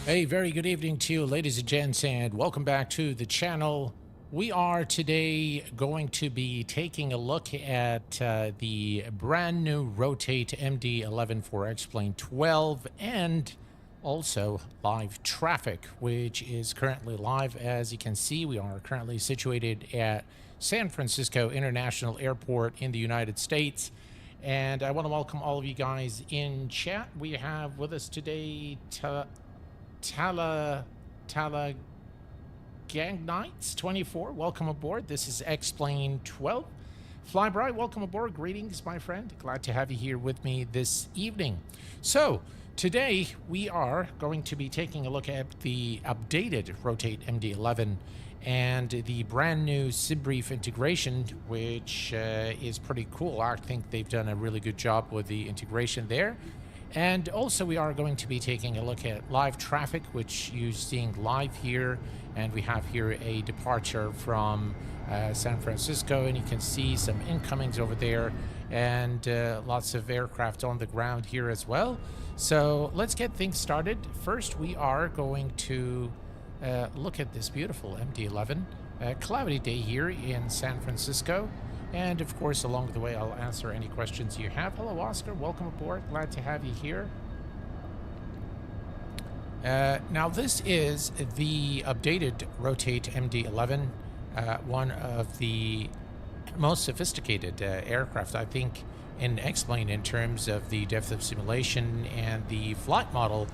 A very good evening to you, ladies and gents, and welcome back to the channel. We are today going to be taking a look at the brand new Rotate MD-11 for xplane 12 and also LiveTraffic, which is currently live. As you can see, we are currently situated at San Francisco International Airport in the United States. And I want to welcome all of you guys in chat. We have with us today Gang Knights 24, welcome aboard. This is xplane 12. Flybright, welcome aboard. Greetings, my friend. Glad to have you here with me this evening. So today we are going to be taking a look at the updated Rotate MD-11 and the brand new SimBrief integration, which is pretty cool. I think they've done a really good job with the integration there. And also we are going to be taking a look at LiveTraffic, which you're seeing live here. And we have here a departure from San Francisco, and you can see some incomings over there and lots of aircraft on the ground here as well. So let's get things started. First, we are going to look at this beautiful MD-11. Cloudy day here in San Francisco. And of course, along the way, I'll answer any questions you have. Hello, Oscar. Welcome aboard. Glad to have you here. Now, this is the updated Rotate MD-11, one of the most sophisticated aircraft, I think, in xplane in terms of the depth of simulation and the flight model.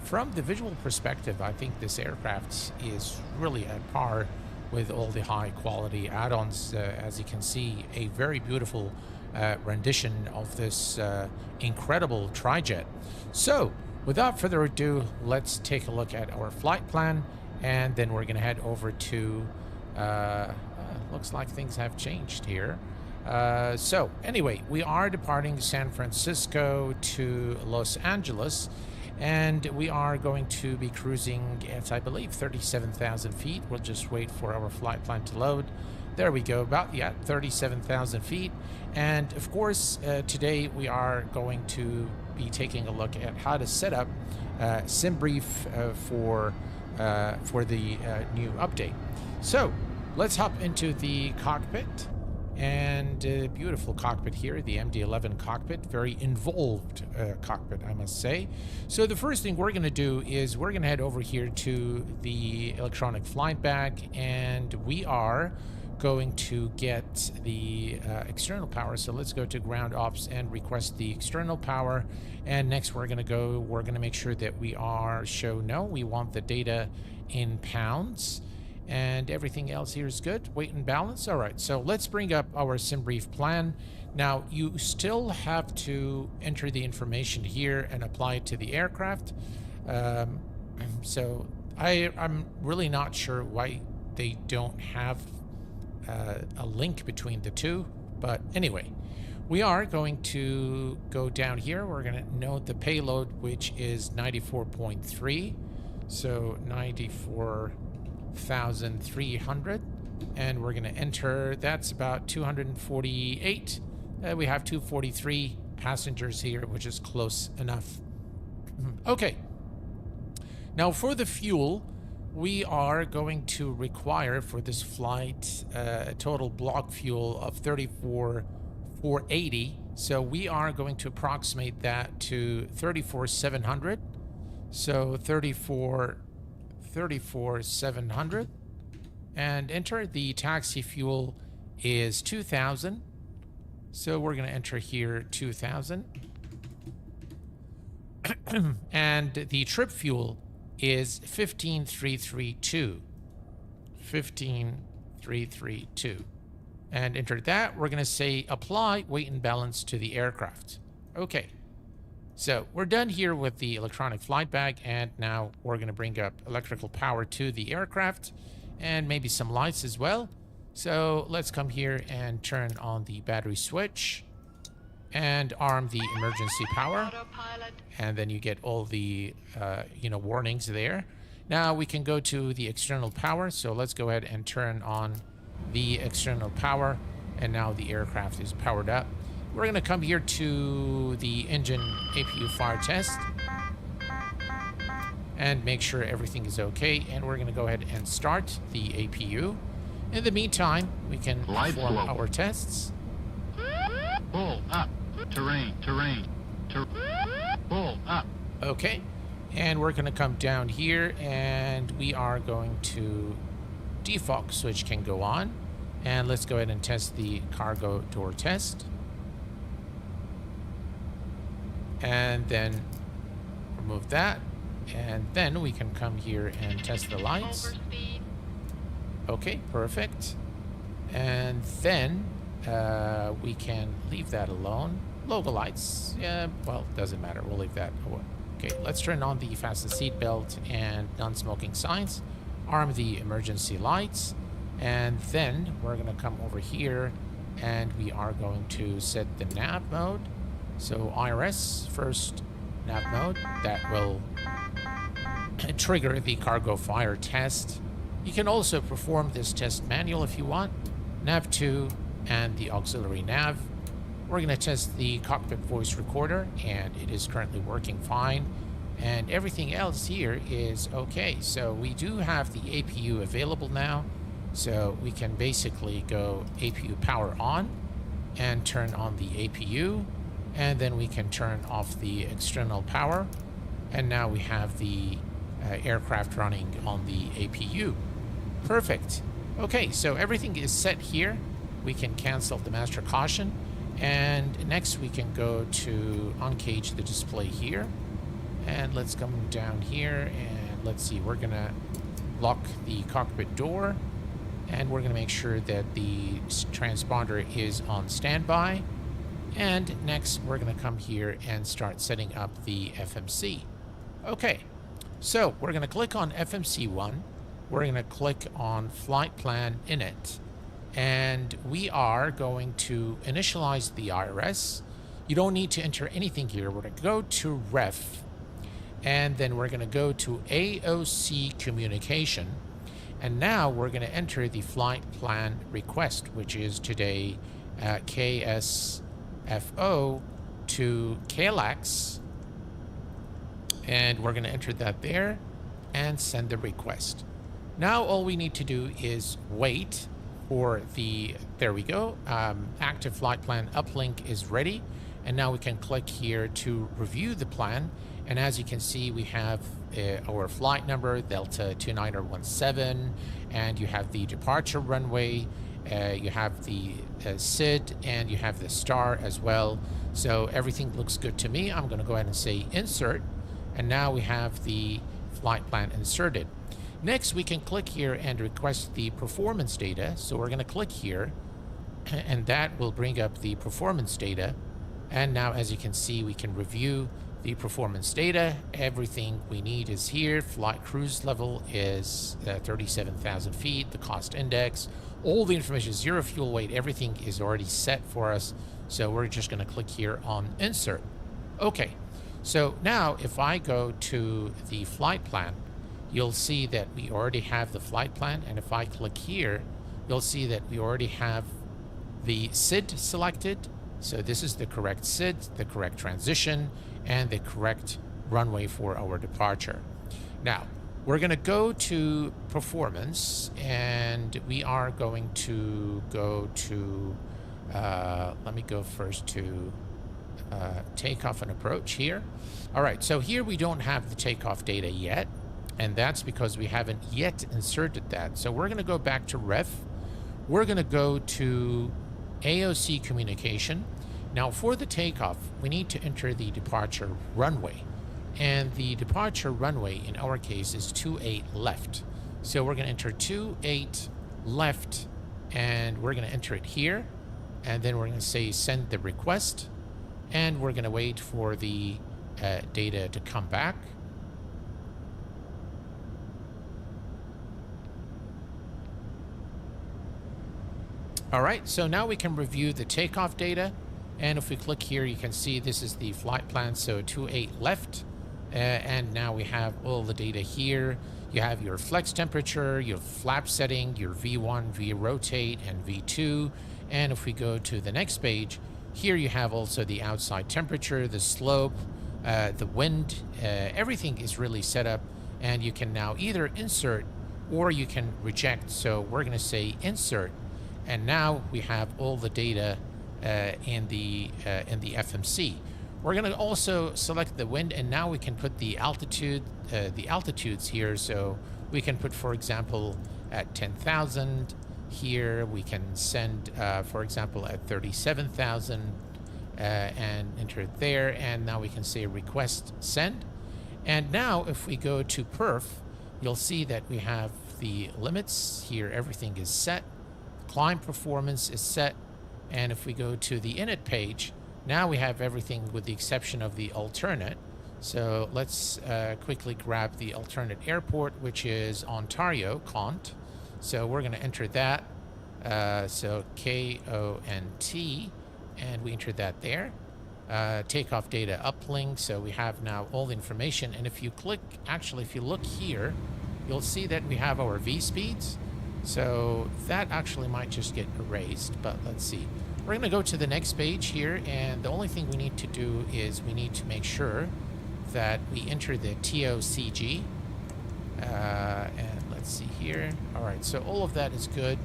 From the visual perspective, I think this aircraft is really at par with all the high quality add-ons. As you can see, a very beautiful rendition of this incredible Trijet. So without further ado, let's take a look at our flight plan, and then we're gonna head over to looks like things have changed here. So anyway, we are departing San Francisco to Los Angeles, and we are going to be cruising at, I believe, 37,000 feet. We'll just wait for our flight plan to load. There we go, about, yeah, 37,000 feet. And of course, today we are going to be taking a look at how to set up SimBrief for the new update. So let's hop into the cockpit. And beautiful cockpit here, the MD-11 cockpit, very involved cockpit, I must say. So the first thing we're going to do is we're going to head over here to the electronic flight bag, and we are going to get the external power. So let's go to ground ops and request the external power. And next we're going to make sure that we are show no. We want the data in pounds. And everything else here is good. Weight and balance. All right, so let's bring up our SimBrief plan. Now, you still have to enter the information here and apply it to the aircraft. So I'm really not sure why they don't have a link between the two. But anyway, we are going to go down here. We're going to note the payload, which is 94.3. So 94,300, and we're going to enter. That's about 248. We have 243 passengers here, which is close enough. Okay. Now for the fuel, we are going to require for this flight a total block fuel of 34,480. So we are going to approximate that to 34,700. So 34,700, and enter. The taxi fuel is 2,000. So we're going to enter here 2,000. And the trip fuel is 15,332. 15,332. And enter that. We're going to say apply weight and balance to the aircraft. Okay. So we're done here with the electronic flight bag, and now we're going to bring up electrical power to the aircraft and maybe some lights as well. So let's come here and turn on the battery switch and arm the emergency power. And then you get all the, warnings there. Now we can go to the external power. So let's go ahead and turn on the external power. And now the aircraft is powered up. We're going to come here to the engine APU fire test and make sure everything is okay. And we're going to go ahead and start the APU. In the meantime, we can perform our tests. Pull up. Terrain. Pull up. Okay. And we're going to come down here, and we are going to defog switch can go on. And let's go ahead and test the cargo door test. And then remove that. And then we can come here and test the lights. Okay, perfect. And then we can leave that alone. Logo lights, yeah, well, doesn't matter. We'll leave that. Okay, let's turn on the fasten seatbelt and non-smoking signs. Arm the emergency lights. And then we're going to come over here and we are going to set the nav mode. So IRS first nav mode. That will trigger the cargo fire test. You can also perform this test manual if you want. Nav 2 and the auxiliary nav. We're going to test the cockpit voice recorder, and it is currently working fine. And everything else here is okay. So we do have the APU available now. So we can basically go APU power on and turn on the APU. And then we can turn off the external power. And now we have the aircraft running on the APU. Perfect. Okay, so everything is set here. We can cancel the master caution. And next we can go to uncage the display here. And let's come down here and let's see, we're going to lock the cockpit door. And we're going to make sure that the transponder is on standby. And next we're going to come here and start setting up the FMC. Okay, so we're going to click on FMC1. We're going to click on flight plan init. And we are going to initialize the IRS. You don't need to enter anything here. We're going to go to ref. And then we're going to go to AOC communication. And now we're going to enter the flight plan request, which is today KSFO to KLAX. And we're going to enter that there and send the request. Now all we need to do is wait for the, there we go, active flight plan uplink is ready. And now we can click here to review the plan. And as you can see, we have our flight number, Delta 2917, and you have the departure runway, you have the SID, and you have the star as well. So everything looks good to me. I'm going to go ahead and say insert. And now we have the flight plan inserted. Next, we can click here and request the performance data. So we're going to click here, and that will bring up the performance data. And now, as you can see, we can review the performance data. Everything we need is here. Flight cruise level is 37,000 feet. The cost index, all the information, zero fuel weight, everything is already set for us. So we're just going to click here on insert. Okay, so now if I go to the flight plan, you'll see that we already have the flight plan. And if I click here, you'll see that we already have the SID selected. So this is the correct SID, the correct transition, and the correct runway for our departure. Now, we're going to go to performance, and we are going to go to, let me go first to takeoff and approach here. All right, so here we don't have the takeoff data yet, and that's because we haven't yet inserted that. So we're going to go back to ref. We're going to go to AOC communication. Now for the takeoff, we need to enter the departure runway. And the departure runway in our case is 28 left. So we're going to enter 28 left, and we're going to enter it here. And then we're going to say send the request. And we're going to wait for the data to come back. All right, so now we can review the takeoff data. And if we click here, you can see this is the flight plan. So 28 left. And now we have all the data here. You have your flex temperature, your flap setting, your V1, V rotate, and V2. And if we go to the next page, here you have also the outside temperature, the slope, the wind, everything is really set up. And you can now either insert or you can reject. So we're going to say insert. And now we have all the data in the FMC. We're going to also select the wind, and now we can put the altitude, the altitudes here. So we can put, for example, at 10,000. Here we can send, for example, at 37,000 and enter it there. And now we can say request send. And now if we go to perf, you'll see that we have the limits here. Everything is set. Climb performance is set. And if we go to the init page, now we have everything with the exception of the alternate. So let's quickly grab the alternate airport, which is Ontario, Cont. So we're going to enter that. So KONT, and we enter that there. Takeoff data uplink. So we have now all the information. And if you click, actually, if you look here, you'll see that we have our V speeds. So that actually might just get erased, but let's see. We're going to go to the next page here, and the only thing we need to do is we need to make sure that we enter the TOCG. And let's see here. All right, so all of that is good,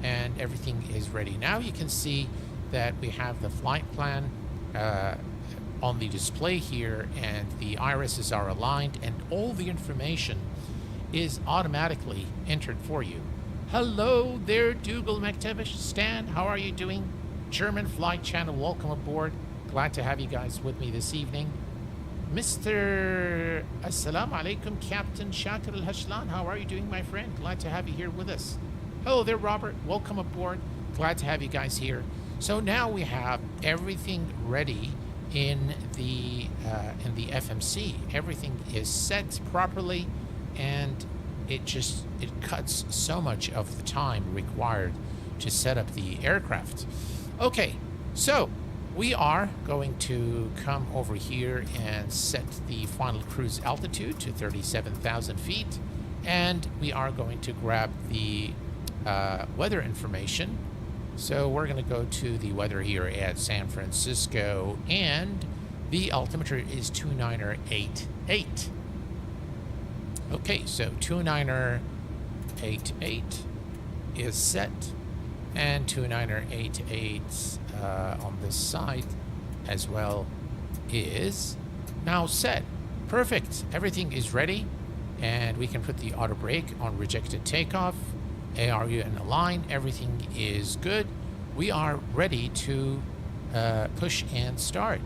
and everything is ready. Now you can see that we have the flight plan on the display here, and the irises are aligned, and all the information is automatically entered for you. Hello there, Dougal McTavish. Stan, how are you doing? German Flight Channel, welcome aboard. Glad to have you guys with me this evening. Mr. Assalamu alaikum, Captain Shakir al-Hashlan. How are you doing, my friend? Glad to have you here with us. Hello there, Robert. Welcome aboard. Glad to have you guys here. So now we have everything ready in the FMC. Everything is set properly, and it cuts so much of the time required to set up the aircraft. Okay, so we are going to come over here and set the final cruise altitude to 37,000 feet, and we are going to grab the weather information. So we're going to go to the weather here at San Francisco, and the altimeter is 2988. Okay, so 2988 is set, and 2988 on this side as well is now set. Perfect. Everything is ready, and we can put the auto brake on rejected takeoff. ARU and align. Everything is good. We are ready to push and start.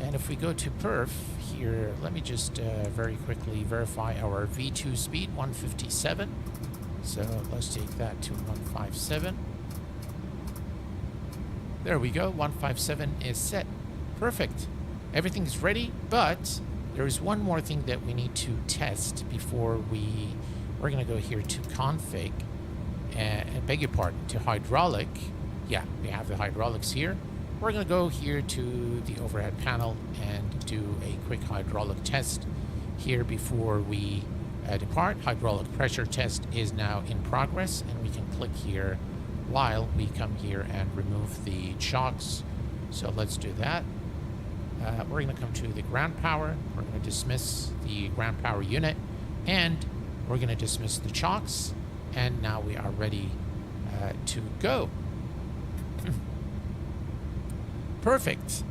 And if we go to perf here, let me just very quickly verify our V2 speed, 157. So let's take that to 157. There we go, 157 is set. Perfect. Everything's ready, but there's one more thing that we need to test before we're going to go here to config, and beg your pardon, to hydraulic. Yeah, we have the hydraulics here. We're going to go here to the overhead panel and do a quick hydraulic test here before we depart. Hydraulic pressure test is now in progress, and we can click here while we come here and remove the chocks. So let's do that. We're going to come to the ground power. We're going to dismiss the ground power unit, and we're going to dismiss the chocks, and now we are ready to go. Perfect.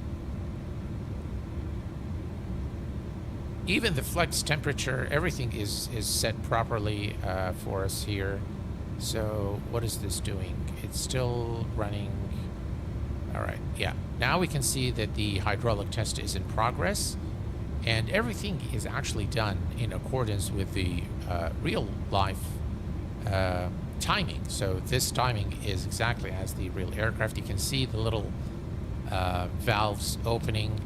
Even the flex temperature, everything is set properly for us here. So what is this doing? It's still running. All right, yeah. Now we can see that the hydraulic test is in progress, and everything is actually done in accordance with the real life timing. So this timing is exactly as the real aircraft. You can see the little valves opening,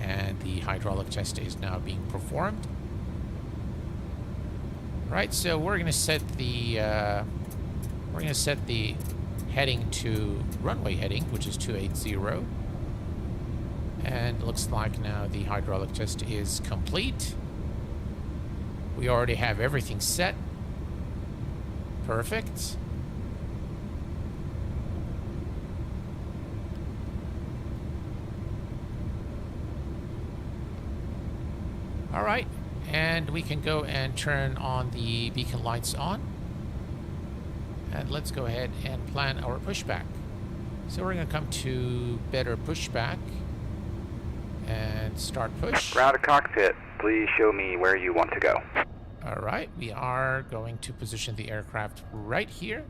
and the hydraulic test is now being performed. Right, so we're going to set the heading to runway heading, which is 280. And it looks like now the hydraulic test is complete. We already have everything set. Perfect. All right, and we can go and turn on the beacon lights on. And let's go ahead and plan our pushback. So we're going to come to better pushback and start push. Ground to cockpit, please show me where you want to go. All right, we are going to position the aircraft right here.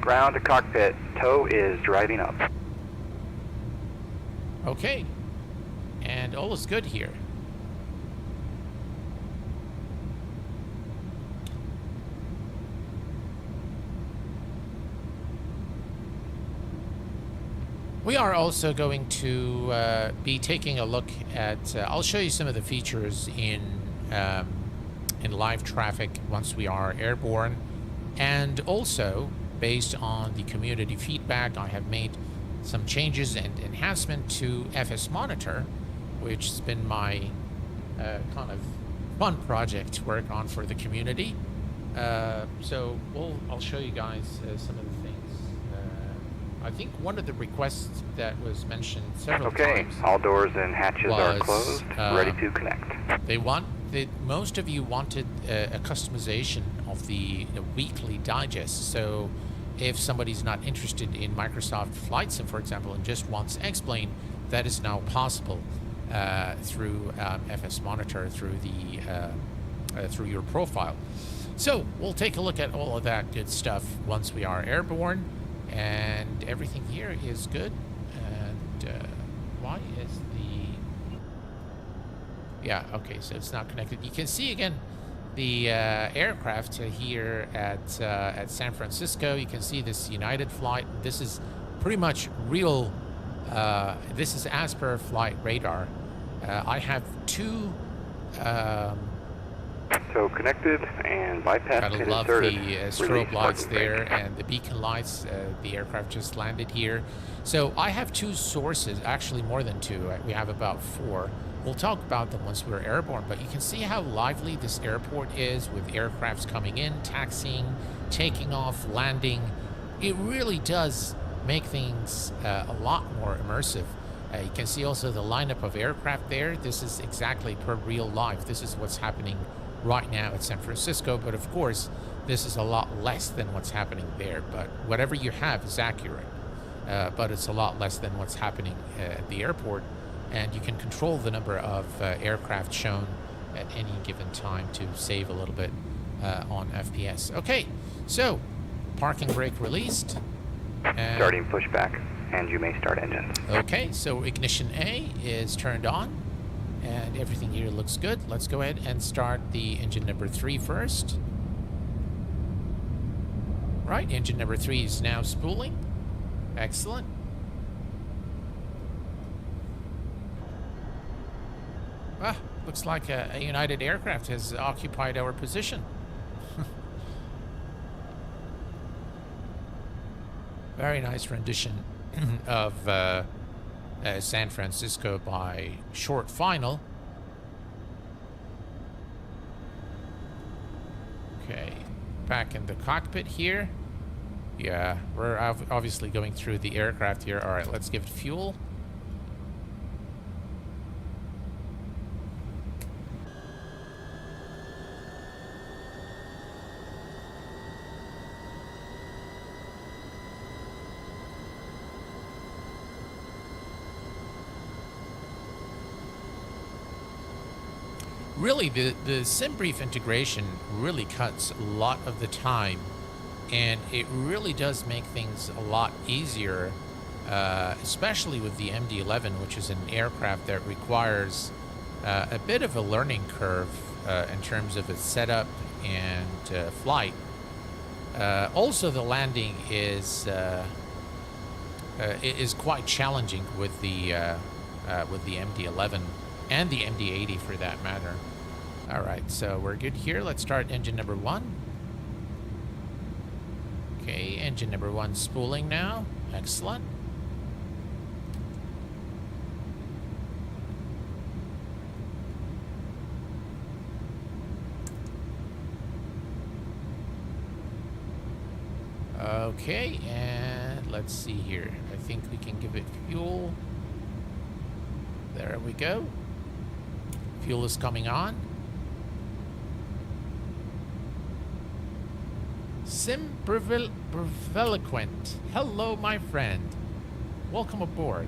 Ground to cockpit, tow is driving up. Okay, and all is good here. We are also going to be taking a look at, I'll show you some of the features in LiveTraffic once we are airborne. And also, based on the community feedback, I have made some changes and enhancement to FS Monitor, which has been my kind of fun project to work on for the community. So I'll show you guys some of the things. I think one of the requests that was mentioned several times. Okay, all doors and hatches are closed, ready to connect. Most of you wanted a customization of the weekly digest. So if somebody's not interested in Microsoft Flight Sim, for example, and just wants xplane, that is now possible through FS Monitor, through your profile. So we'll take a look at all of that good stuff once we are airborne. And everything here is good. And why is the... Yeah, okay, so it's not connected. You can see again the aircraft here at San Francisco. You can see this United flight. This is pretty much real. This is as per flight radar. I have two... So connected and bypass gotta pin love inserted. the strobe lights parking there brake. and the beacon lights. The aircraft just landed here. So I have two sources, actually more than two. We have about 4. We'll talk about them once we're airborne, but you can see how lively this airport is with aircrafts coming in, taxiing, taking off, landing. It really does make things a lot more immersive. You can see also the lineup of aircraft there. This is exactly per real life. This is what's happening right now at San Francisco, but of course this is a lot less than what's happening there, but whatever you have is accurate, but it's a lot less than what's happening at the airport, and you can control the number of aircraft shown at any given time to save a little bit on FPS. Okay, so parking brake released, and Starting pushback, and you may start engines. okay, so ignition A is turned on. And everything here looks good. Let's go ahead and start the engine number 3 first. Right, engine number 3 is now spooling. Excellent. Ah, looks like a United aircraft has occupied our position. Very nice rendition of San Francisco by Short Final. Okay, back in the cockpit here. Yeah, we're obviously going through the aircraft here. All right, let's give it fuel. Really, the SimBrief integration really cuts a lot of the time, and it really does make things a lot easier, especially with the MD-11, which is an aircraft that requires a bit of a learning curve in terms of its setup and flight. Also, the landing is quite challenging with the MD-11 and the MD-80 for that matter. All right, so we're good here. Let's start engine number 1. Okay, engine number 1 spooling now. Excellent. Okay, and let's see here. I think we can give it fuel. There we go. Fuel is coming on. Simpreveloquent. Hello, my friend. Welcome aboard.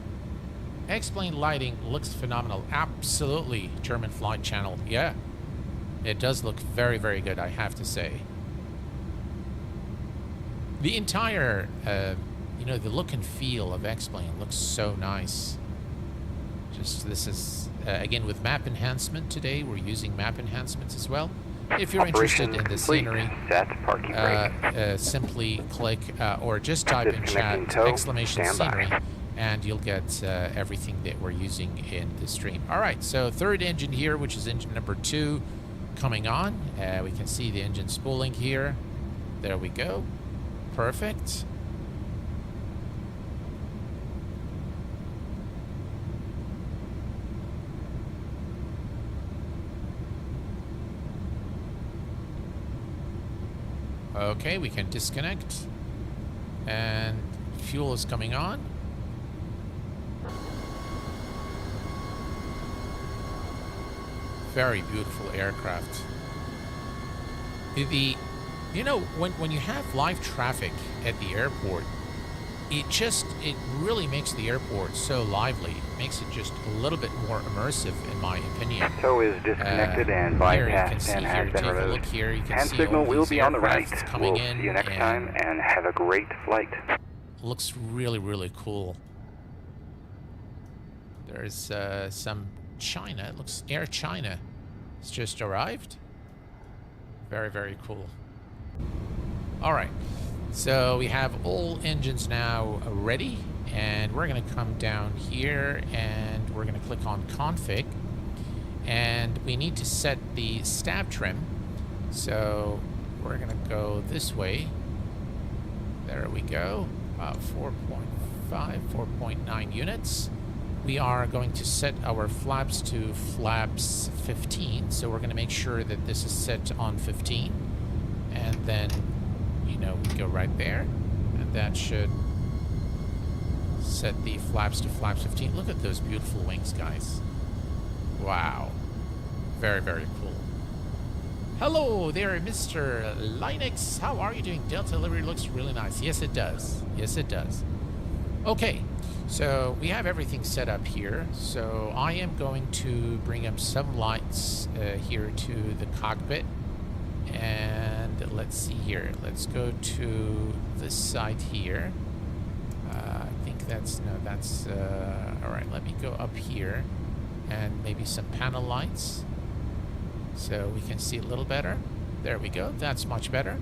X-plane lighting looks phenomenal. Absolutely, German Flight Channel. Yeah, it does look very, very good, I have to say. The entire, you know, the look and feel of X-plane looks so nice. Just this is, again, with map enhancement today. We're using map enhancements as well. If you're interested in the scenery, simply click or just type in chat exclamation scenery, and you'll get everything that we're using in the stream. All right, so third engine here, which is engine number 2, coming on. We can see the engine spooling here. There we go. Perfect. Okay, we can disconnect. And fuel is coming on. Very beautiful aircraft. You know, when you have live traffic at the airport, it really makes the airport so lively. It makes it just a little bit more immersive, in my opinion. Tow is disconnected and bypass and has been removed. Look here, you can hand see signal will be on the right. Coming We'll in, see you next time and have a great flight. Looks really, really cool. There's some China. It looks Air China. It's just arrived. Very, very cool. All right, so we have all engines now ready, and we're going to come down here and we're going to click on config, and we need to set the stab trim. So we're going to go this way. There we go. 4.5, 4.9 units. We are going to set our flaps to flaps 15, so we're going to make sure that this is set on 15, and then, you know, we go right there, and that should set the flaps to flaps 15. Look at those beautiful wings, guys. Wow. Very, very cool. Hello there, Mr. Linux. How are you doing? Delta delivery looks really nice. Yes, it does. Yes, it does. Okay, so we have everything set up here. So I am going to bring up some lights here to the cockpit. And let's see here. Let's go to this side here. I think that's, no, that's, all right, let me go up here and maybe some panel lights so we can see a little better. There we go. That's much better.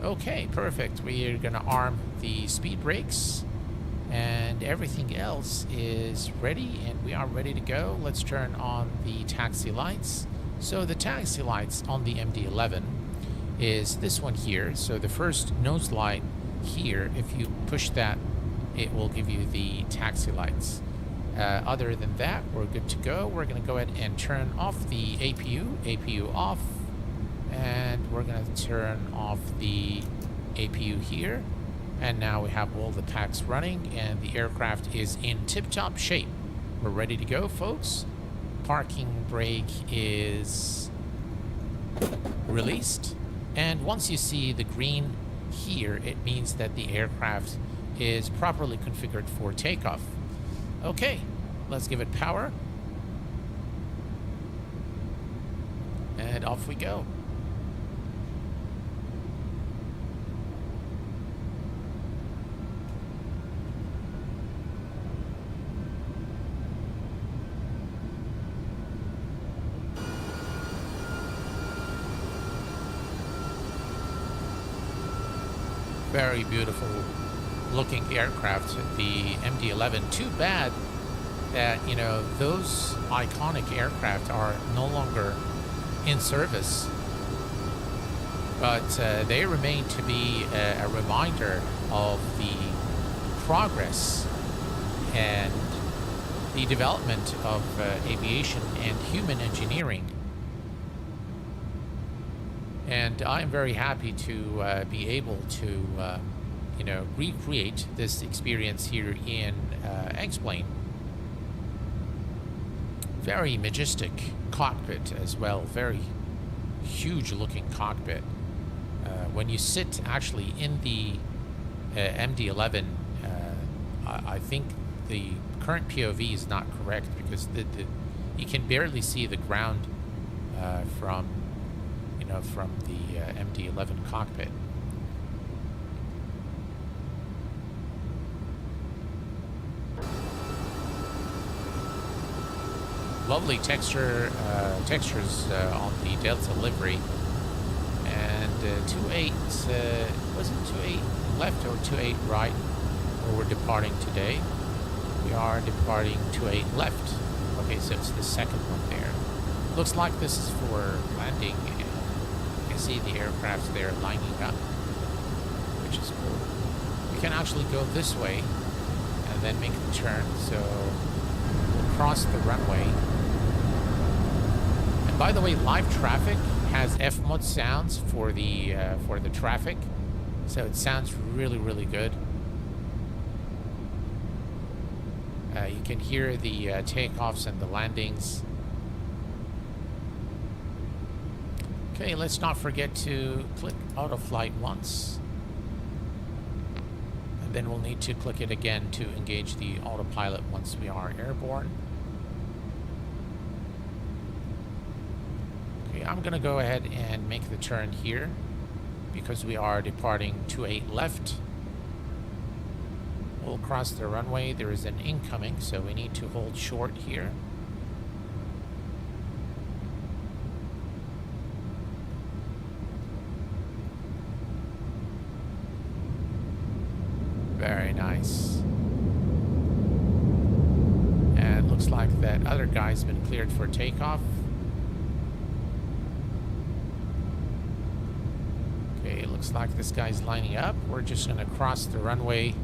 Okay, perfect. We're going to arm the speed brakes, and everything else is ready, and we are ready to go. Let's turn on the taxi lights. So the taxi lights on the MD-11 is this one here. So the first nose light here, if you push that, it will give you the taxi lights. Other than that, we're good to go. We're going to go ahead and turn off the APU off, and we're going to turn off the APU here. And now we have all the packs running, and the aircraft is in tip-top shape. We're ready to go, folks. Parking brake is released, and once you see the green here, it means that the aircraft is properly configured for takeoff. Okay, let's give it power. and off we go. Very beautiful looking aircraft, the MD-11. Too bad that, you know, those iconic aircraft are no longer in service, but they remain to be a reminder of the progress and the development of aviation and human engineering. And I'm very happy to be able to, you know, recreate this experience here in X-plane. Very majestic cockpit as well. Very huge looking cockpit. When you sit actually in the MD-11, I think the current POV is not correct because you can barely see the ground from the MD-11 cockpit. Lovely textures on the Delta livery, and 28 was it 28 left or 28 right where we're departing today? We are departing 28 left. Okay, so it's the second one there. Looks like this is for landing. You can see the aircraft there lining up, which is cool. We can actually go this way and then make the turn. So we'll cross the runway. And by the way, LiveTraffic has F-mode sounds for the traffic, so it sounds really, really good. You can hear the takeoffs and the landings. Okay, let's not forget to click auto flight once. And then we'll need to click it again to engage the autopilot once we are airborne. Okay, I'm gonna go ahead and make the turn here because we are departing 28 left. We'll cross the runway. There is an incoming, so we need to hold short here. Very nice. And looks like that other guy's been cleared for takeoff. Okay, it looks like this guy's lining up. We're just going to cross the runway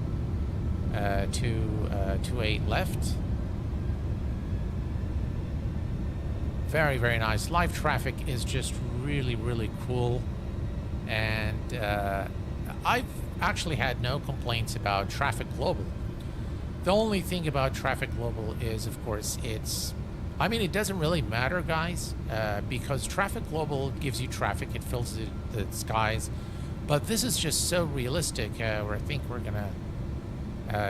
to 28 left. Very, very nice. LiveTraffic is just really, really cool. And I've actually had no complaints about Traffic Global. The only thing about Traffic Global is, of course, I mean, it doesn't really matter, guys, because Traffic Global gives you traffic, it fills the skies, but this is just so realistic, where I think we're gonna,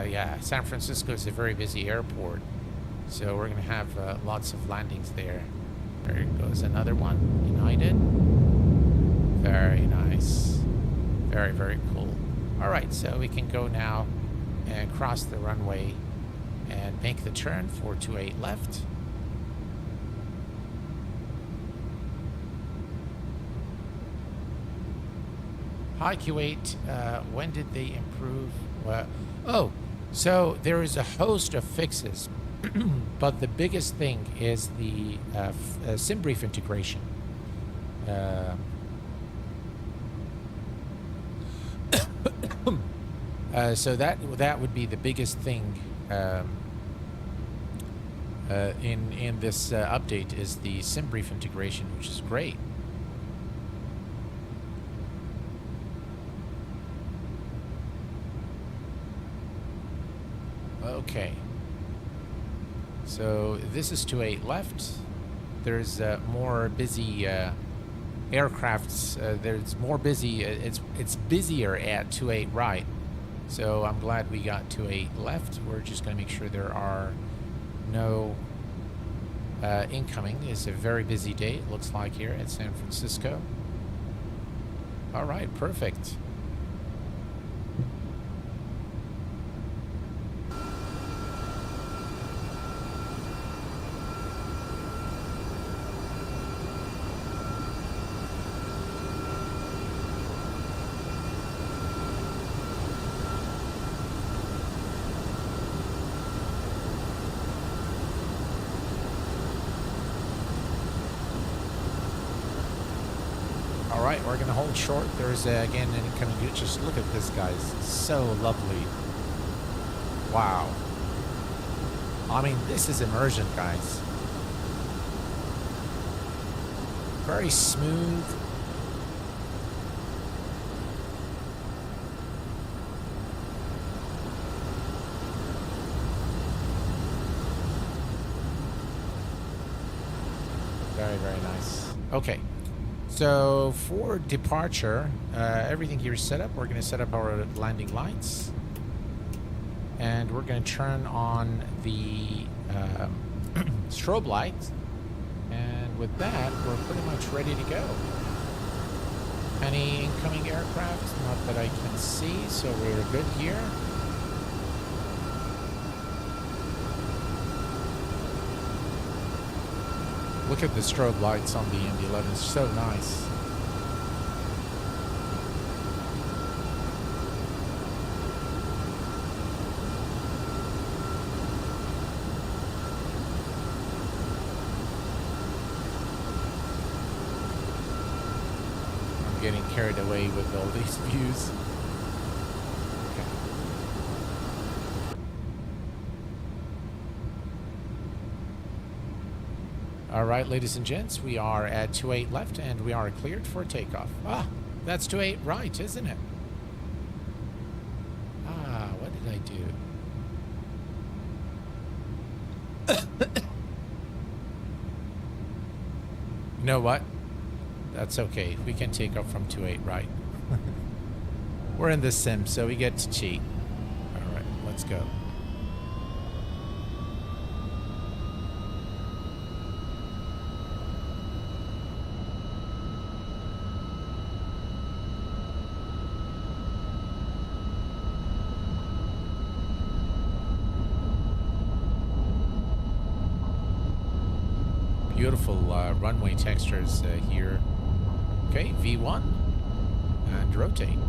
yeah, San Francisco is a very busy airport, so we're gonna have lots of landings there. There goes another one, United. Very nice. Very, very cool. All right, so we can go now and cross the runway and make the turn for 28 left. Hi, Kuwait. When did they improve? Oh, so there is a host of fixes, but the biggest thing is the SimBrief integration. So that would be the biggest thing in this update is the SimBrief integration, which is great. Okay. So this is 28 left. There's more busy aircrafts. There's more busy. It's busier at 28 right. So I'm glad we got 28 left. We're just going to make sure there are no incoming. It's a very busy day, it looks like, here at San Francisco. All right, perfect. All right, we're going to hold short. There's, again, an incoming view. Just look at this, guys. So lovely. Wow. I mean, this is immersion, guys. Very smooth. Very, very nice. Okay. So for departure, everything here is set up. We're going to set up our landing lights. And we're going to turn on the strobe light. And with that, we're pretty much ready to go. Any incoming aircraft? Not that I can see, so we're good here. Look at the strobe lights on the MD-11. It's so nice. I'm getting carried away with all these views. All right, ladies and gents, we are at 28 left, and we are cleared for takeoff. Ah, that's 28 right, isn't it? Ah, what did I do? You know what? That's okay. We can take off from 28 right. We're in the sim, so we get to cheat. All right, let's go. Beautiful runway textures here. Okay, V1 and rotate.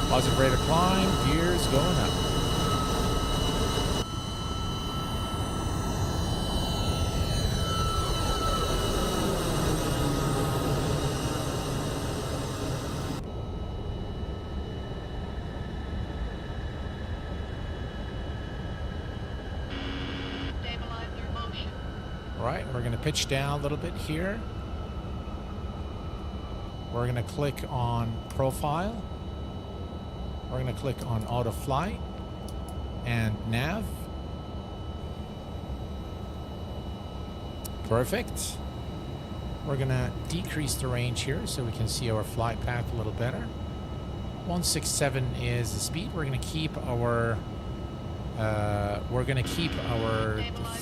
Positive rate of climb, gears going up. All right, we're going to pitch down a little bit here. We're going to click on profile. We're going to click on auto flight and nav. Perfect. We're going to decrease the range here so we can see our flight path a little better. 167 is the speed. We're going to keep our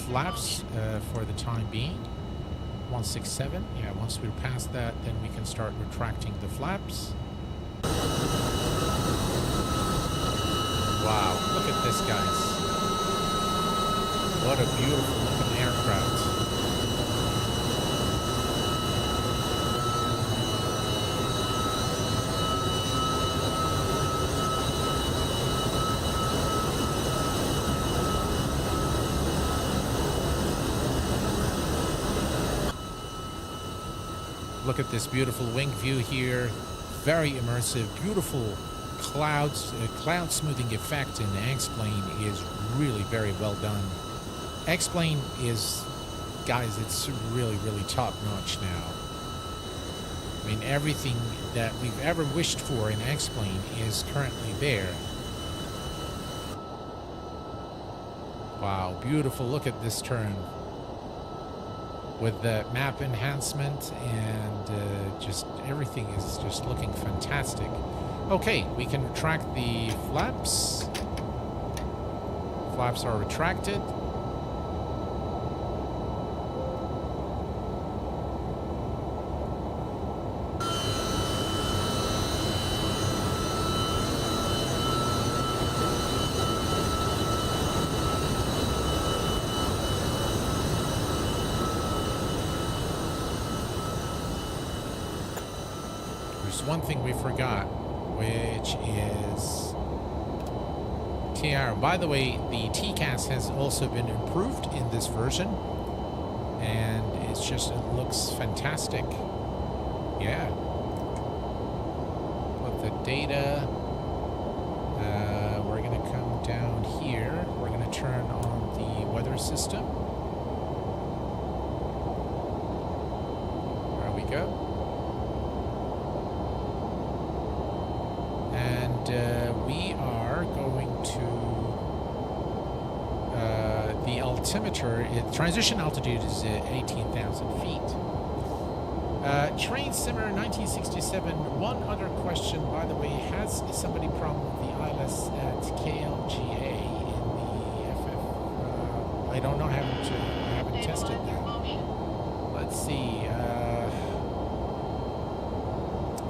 flaps for the time being. 167. Yeah, once we're past that, then we can start retracting the flaps. Wow, look at this, guys. What a beautiful looking aircraft. Look at this beautiful wing view here. Very immersive, beautiful clouds, cloud smoothing effect in the xplane is really very well done. Xplane is, guys, it's really, really top notch now. I mean, everything that we've ever wished for in xplane is currently there. Wow, beautiful. Look at this turn with the map enhancement, and just everything is just looking fantastic. Okay, we can retract the flaps. Flaps are retracted. There's one thing we forgot, which is TR. By the way, the TCAS has also been improved in this version, and it's just, it looks fantastic. Yeah. Put the data. We're going to come down here. We're going to turn on the weather system. There we go. We are going to the altimeter. Transition altitude is 18,000 feet. Train simmer 1967. One other question, by the way, has somebody problem with the ILS at KLGA in the FF? I don't know. I haven't tested that. Let's see.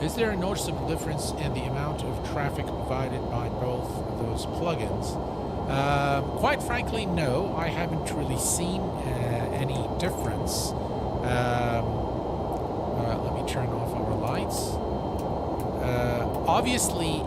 Is there a noticeable difference in the amount of traffic provided by both of those plugins? Quite frankly, no. I haven't really seen any difference. Let me turn off our lights. Obviously,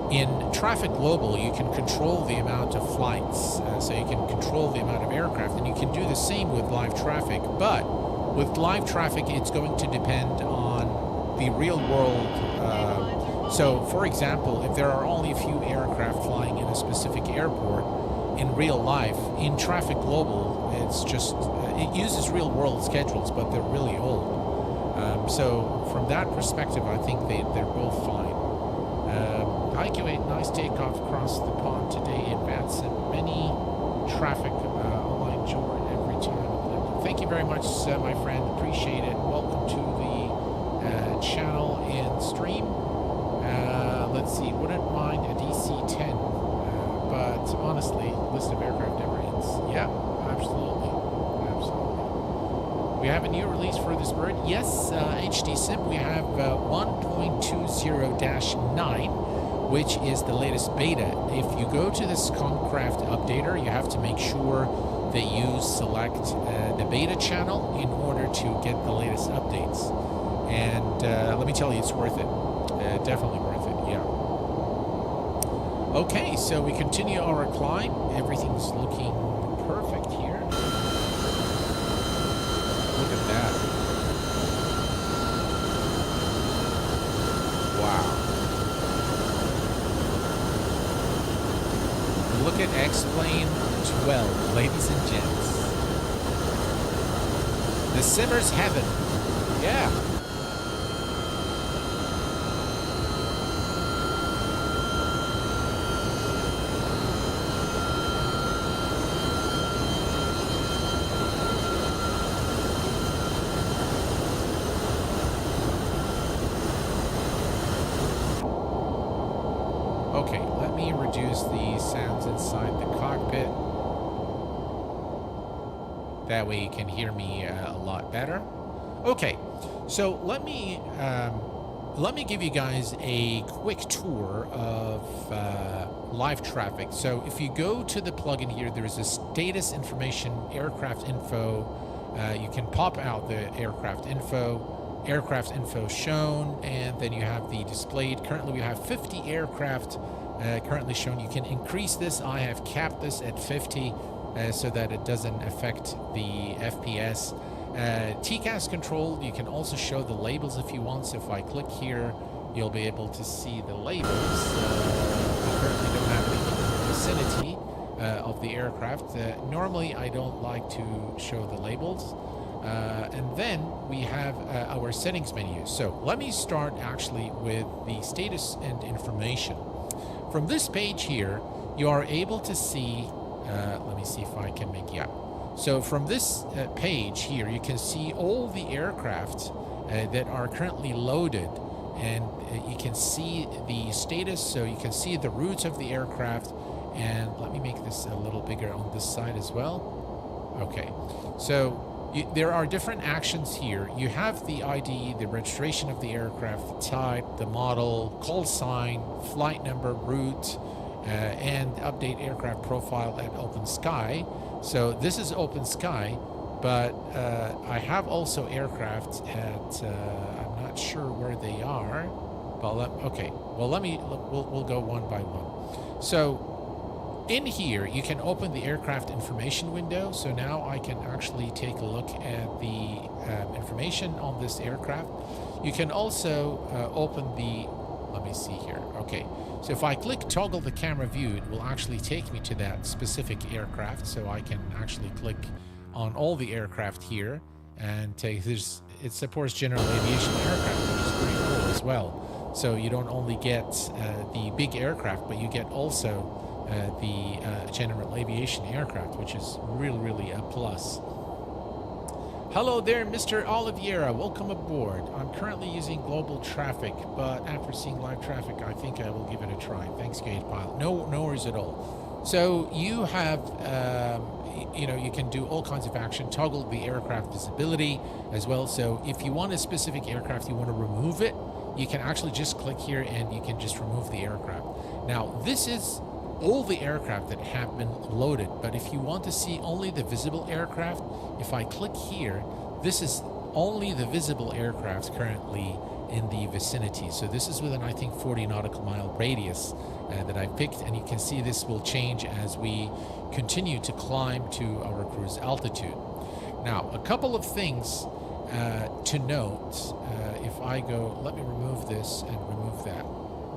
in Traffic Global, you can control the amount of flights, so you can control the amount of aircraft, and you can do the same with LiveTraffic, but with LiveTraffic, it's going to depend on the real world. So, for example, if there are only a few aircraft flying in a specific airport in real life, in Traffic Global, it's just, it uses real world schedules, but they're really old. So, from that perspective, I think they're both fine. Hi, Q8, nice takeoff across the pond today. Advance many traffic online Jordan every time. Thank you very much, my friend. Appreciate it. Welcome to the channel and stream. Let's see. Wouldn't mind a DC-10, but honestly, list of aircraft never ends. Yeah, absolutely. Absolutely. We have a new release for this bird. Yes, HD Sim. We have 1.20-9, which is the latest beta. If you go to this Concraft updater, you have to make sure that you select the beta channel in order to get the latest updates. And let me tell you, it's worth it. Definitely worth it, yeah. Okay, so we continue our climb. Everything's looking perfect here. Look at that. Wow. Look at xplane 12, ladies and gents. The simmer's heaven. Yeah. Okay, let me reduce the sounds inside the cockpit. That way you can hear me a lot better. Okay, so let me give you guys a quick tour of LiveTraffic. So if you go to the plugin here, there is a status information, aircraft info. You can pop out the aircraft info shown, and then you have the displayed. Currently we have 50 aircraft currently shown. You can increase this. I have capped this at 50 so that it doesn't affect the FPS. TCAS control, you can also show the labels if you want. So if I click here, you'll be able to see the labels. We currently don't have anything in the vicinity of the aircraft. Normally I don't like to show the labels. And then we have our settings menu. So let me start actually with the status and information. From this page here, you are able to see, let me see if I can make, yeah. So from this page here, you can see all the aircraft that are currently loaded and you can see the status, so you can see the route of the aircraft. And let me make this a little bigger on this side as well. Okay, so there are different actions here. You have the ID, the registration of the aircraft, the type, the model, call sign, flight number, route, and update aircraft profile at OpenSky. So this is OpenSky, but I have also aircraft at, I'm not sure where they are, but okay, well, we'll go one by one. So in here, you can open the aircraft information window. So now I can actually take a look at the information on this aircraft. You can also open the, let me see here. Okay, so if I click toggle the camera view, it will actually take me to that specific aircraft. So I can actually click on all the aircraft here and take this. It supports general aviation aircraft, which is pretty cool as well. So you don't only get the big aircraft, but you get also the general aviation aircraft, which is really a plus. Hello there, Mr. Oliveira. Welcome aboard. I'm currently using global traffic, but after seeing LiveTraffic, I think I will give it a try. Thanks, Gate Pilot. No worries at all. So you have, you can do all kinds of action, toggle the aircraft visibility as well. So if you want a specific aircraft, you want to remove it, you can actually just click here and you can just remove the aircraft. Now, this is all the aircraft that have been loaded, but if you want to see only the visible aircraft, if I click here, this is only the visible aircraft currently in the vicinity. So this is within, I think, 40 nautical mile radius that I picked, and you can see this will change as we continue to climb to our cruise altitude. Now, a couple of things to note. If I go, let me remove this and remove that.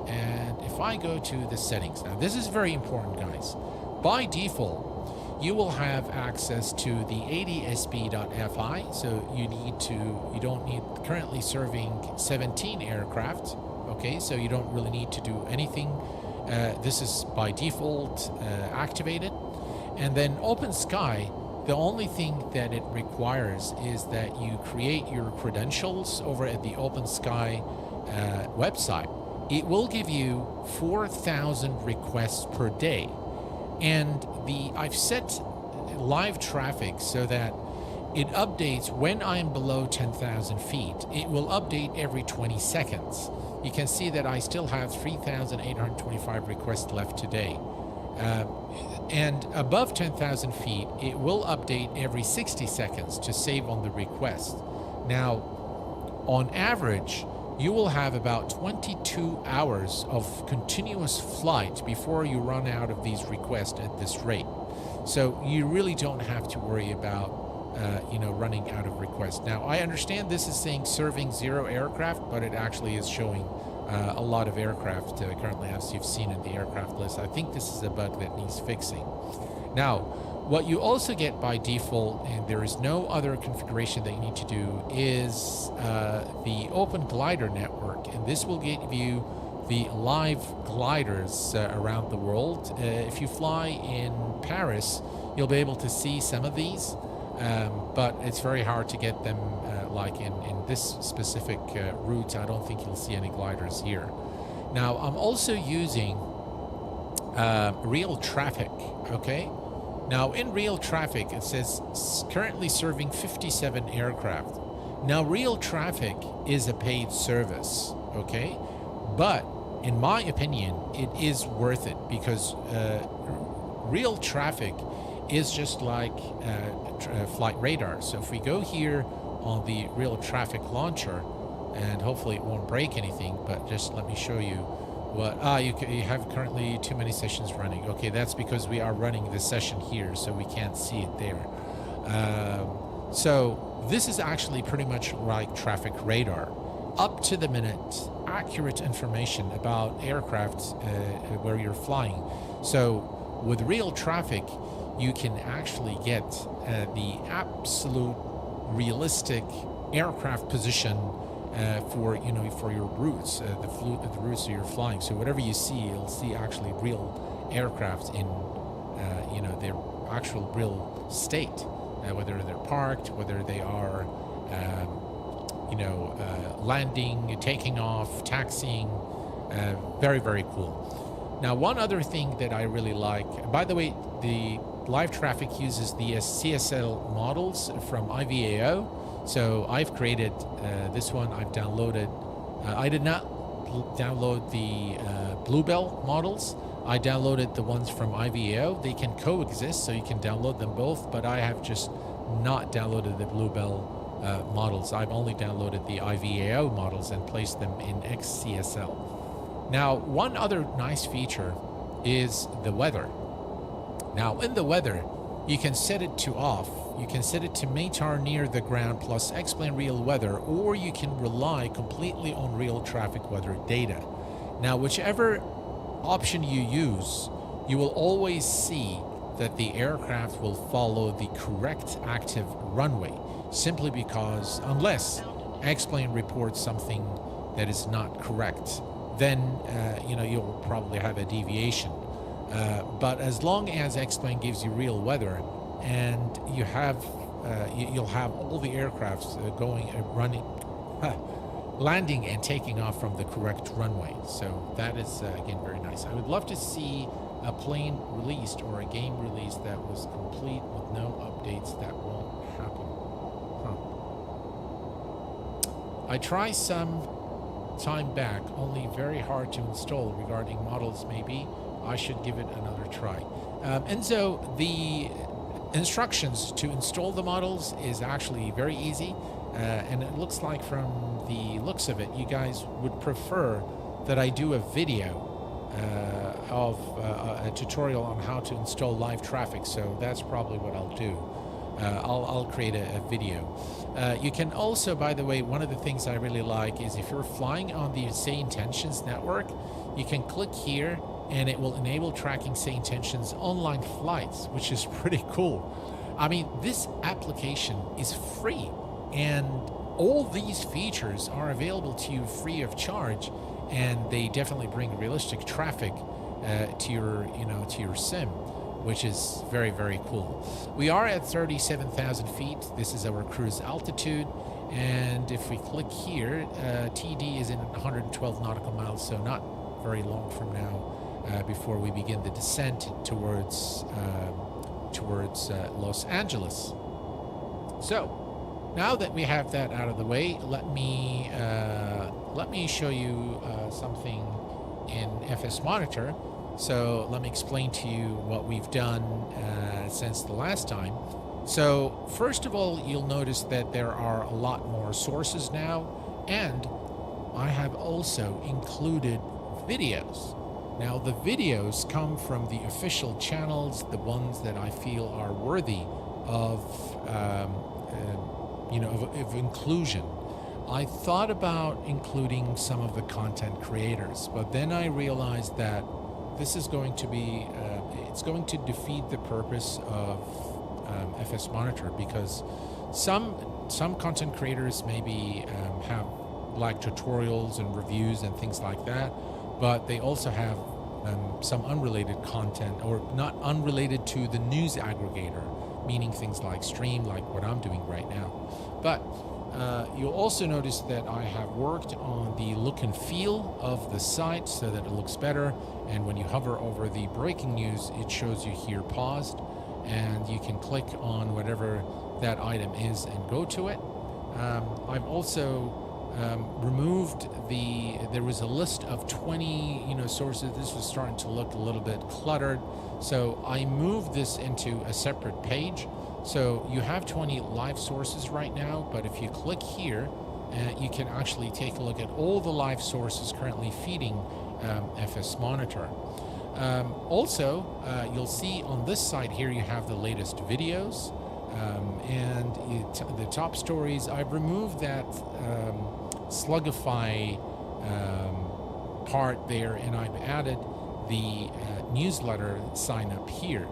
And if I go to the settings, now this is very important, guys. By default, you will have access to the adsb.fi, so you don't need currently serving 17 aircraft, okay, so you don't really need to do anything. This is by default activated. And then OpenSky, the only thing that it requires is that you create your credentials over at the OpenSky website. It will give you 4,000 requests per day. And I've set LiveTraffic so that it updates when I'm below 10,000 feet. It will update every 20 seconds. You can see that I still have 3,825 requests left today. And above 10,000 feet, it will update every 60 seconds to save on the request. Now, on average, you will have about 22 hours of continuous flight before you run out of these requests at this rate. So you really don't have to worry about running out of requests. Now, I understand this is saying serving 0 aircraft, but it actually is showing a lot of aircraft currently, as you've seen in the aircraft list. I think this is a bug that needs fixing. Now, what you also get by default, and there is no other configuration that you need to do, is the Open Glider Network, and this will give you the live gliders around the world. If you fly in Paris, you'll be able to see some of these, but it's very hard to get them like in this specific route. I don't think you'll see any gliders here. Now, I'm also using LiveTraffic, okay? Now, in LiveTraffic, it says currently serving 57 aircraft. Now, LiveTraffic is a paid service, okay? But in my opinion, it is worth it because LiveTraffic is just like flight radar. So if we go here on the LiveTraffic launcher, and hopefully it won't break anything, but just let me show you what, you have currently too many sessions running. Okay, that's because we are running this session here, so we can't see it there. So this is actually pretty much like traffic radar. Up to the minute, accurate information about aircraft where you're flying. So with LiveTraffic, you can actually get the absolute realistic aircraft position for your routes, the routes that you're flying. So whatever you see, you'll see actually real aircraft in their actual real state, whether they're parked, whether they are landing, taking off, taxiing. Very, very cool. Now, one other thing that I really like, by the way, the LiveTraffic uses the CSL models from IVAO. So I've created this one. I've downloaded. I did not download the Bluebell models. I downloaded the ones from IVAO. They can coexist, so you can download them both, but I have just not downloaded the Bluebell models. I've only downloaded the IVAO models and placed them in XCSL. Now, one other nice feature is the weather. Now, in the weather, you can set it to off. You can set it to METAR near the ground plus xplane real weather, or you can rely completely on real traffic weather data. Now, whichever option you use, you will always see that the aircraft will follow the correct active runway, simply because unless xplane reports something that is not correct, then you'll probably have a deviation. But as long as xplane gives you real weather, and you'll have all the aircrafts landing and taking off from the correct runway. So that is again very nice. I would love to see a plane released or a game released that was complete with no updates. That won't happen. I tried some time back, only very hard to install regarding models. Maybe I should give it another try. And so the instructions to install the models is actually very easy, and it looks like from the looks of it, you guys would prefer that I do a video of a tutorial on how to install LiveTraffic, so that's probably what I'll do. I'll create a video. You can also, by the way, one of the things I really like is if you're flying on the Say Intentions network, you can click here and it will enable tracking Say Intentions online flights, which is pretty cool. I mean, this application is free, and all these features are available to you free of charge, and they definitely bring realistic traffic to your sim, which is very, very cool. We are at 37,000 feet. This is our cruise altitude, and if we click here, TD is in 112 nautical miles, so not very long from now before we begin the descent towards Los Angeles. So now that we have that out of the way, let me show you something in FS Monitor. So let me explain to you what we've done since the last time. So first of all, you'll notice that there are a lot more sources now, and I have also included videos. Now the videos come from the official channels, the ones that I feel are worthy of inclusion. I thought about including some of the content creators, but then I realized that this is going to be, it's going to defeat the purpose of FS Monitor, because some content creators maybe have like tutorials and reviews and things like that, but they also have some unrelated content, or not unrelated to the news aggregator, meaning things like stream, like what I'm doing right now. But you'll also notice that I have worked on the look and feel of the site so that it looks better, and when you hover over the breaking news, it shows you here paused, and you can click on whatever that item is and go to it. I've also removed there was a list of 20 sources. This was starting to look a little bit cluttered, so I moved this into a separate page. So you have 20 live sources right now, but if you click here, you can actually take a look at all the live sources currently feeding FS Monitor. Also, you'll see on this side here you have the latest videos, and the top stories. I've removed that Slugify part there, and I've added the newsletter sign up here.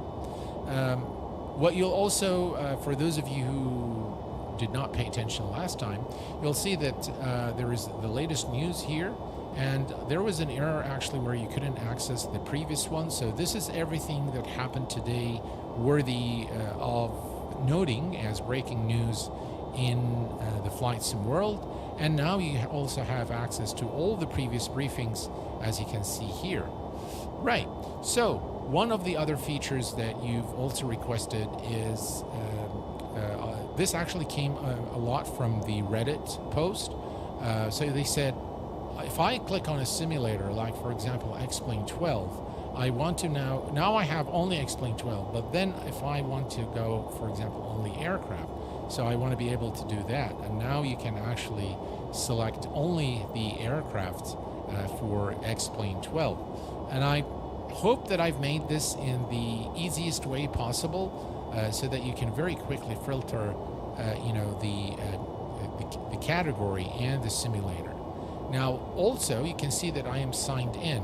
What you'll also, for those of you who did not pay attention last time, you'll see that there is the latest news here, and there was an error actually where you couldn't access the previous one. So this is everything that happened today worthy of noting as breaking news in the flight sim world. And now you also have access to all the previous briefings, as you can see here. Right, so one of the other features that you've also requested is, this actually came a lot from the Reddit post. So they said, if I click on a simulator, like for example, xplane 12, I want to now I have only xplane 12, but then if I want to go, for example, only aircraft, so I want to be able to do that. And now you can actually select only the aircraft for xplane 12. And I hope that I've made this in the easiest way possible, so that you can very quickly filter, the category and the simulator. Now, also, you can see that I am signed in.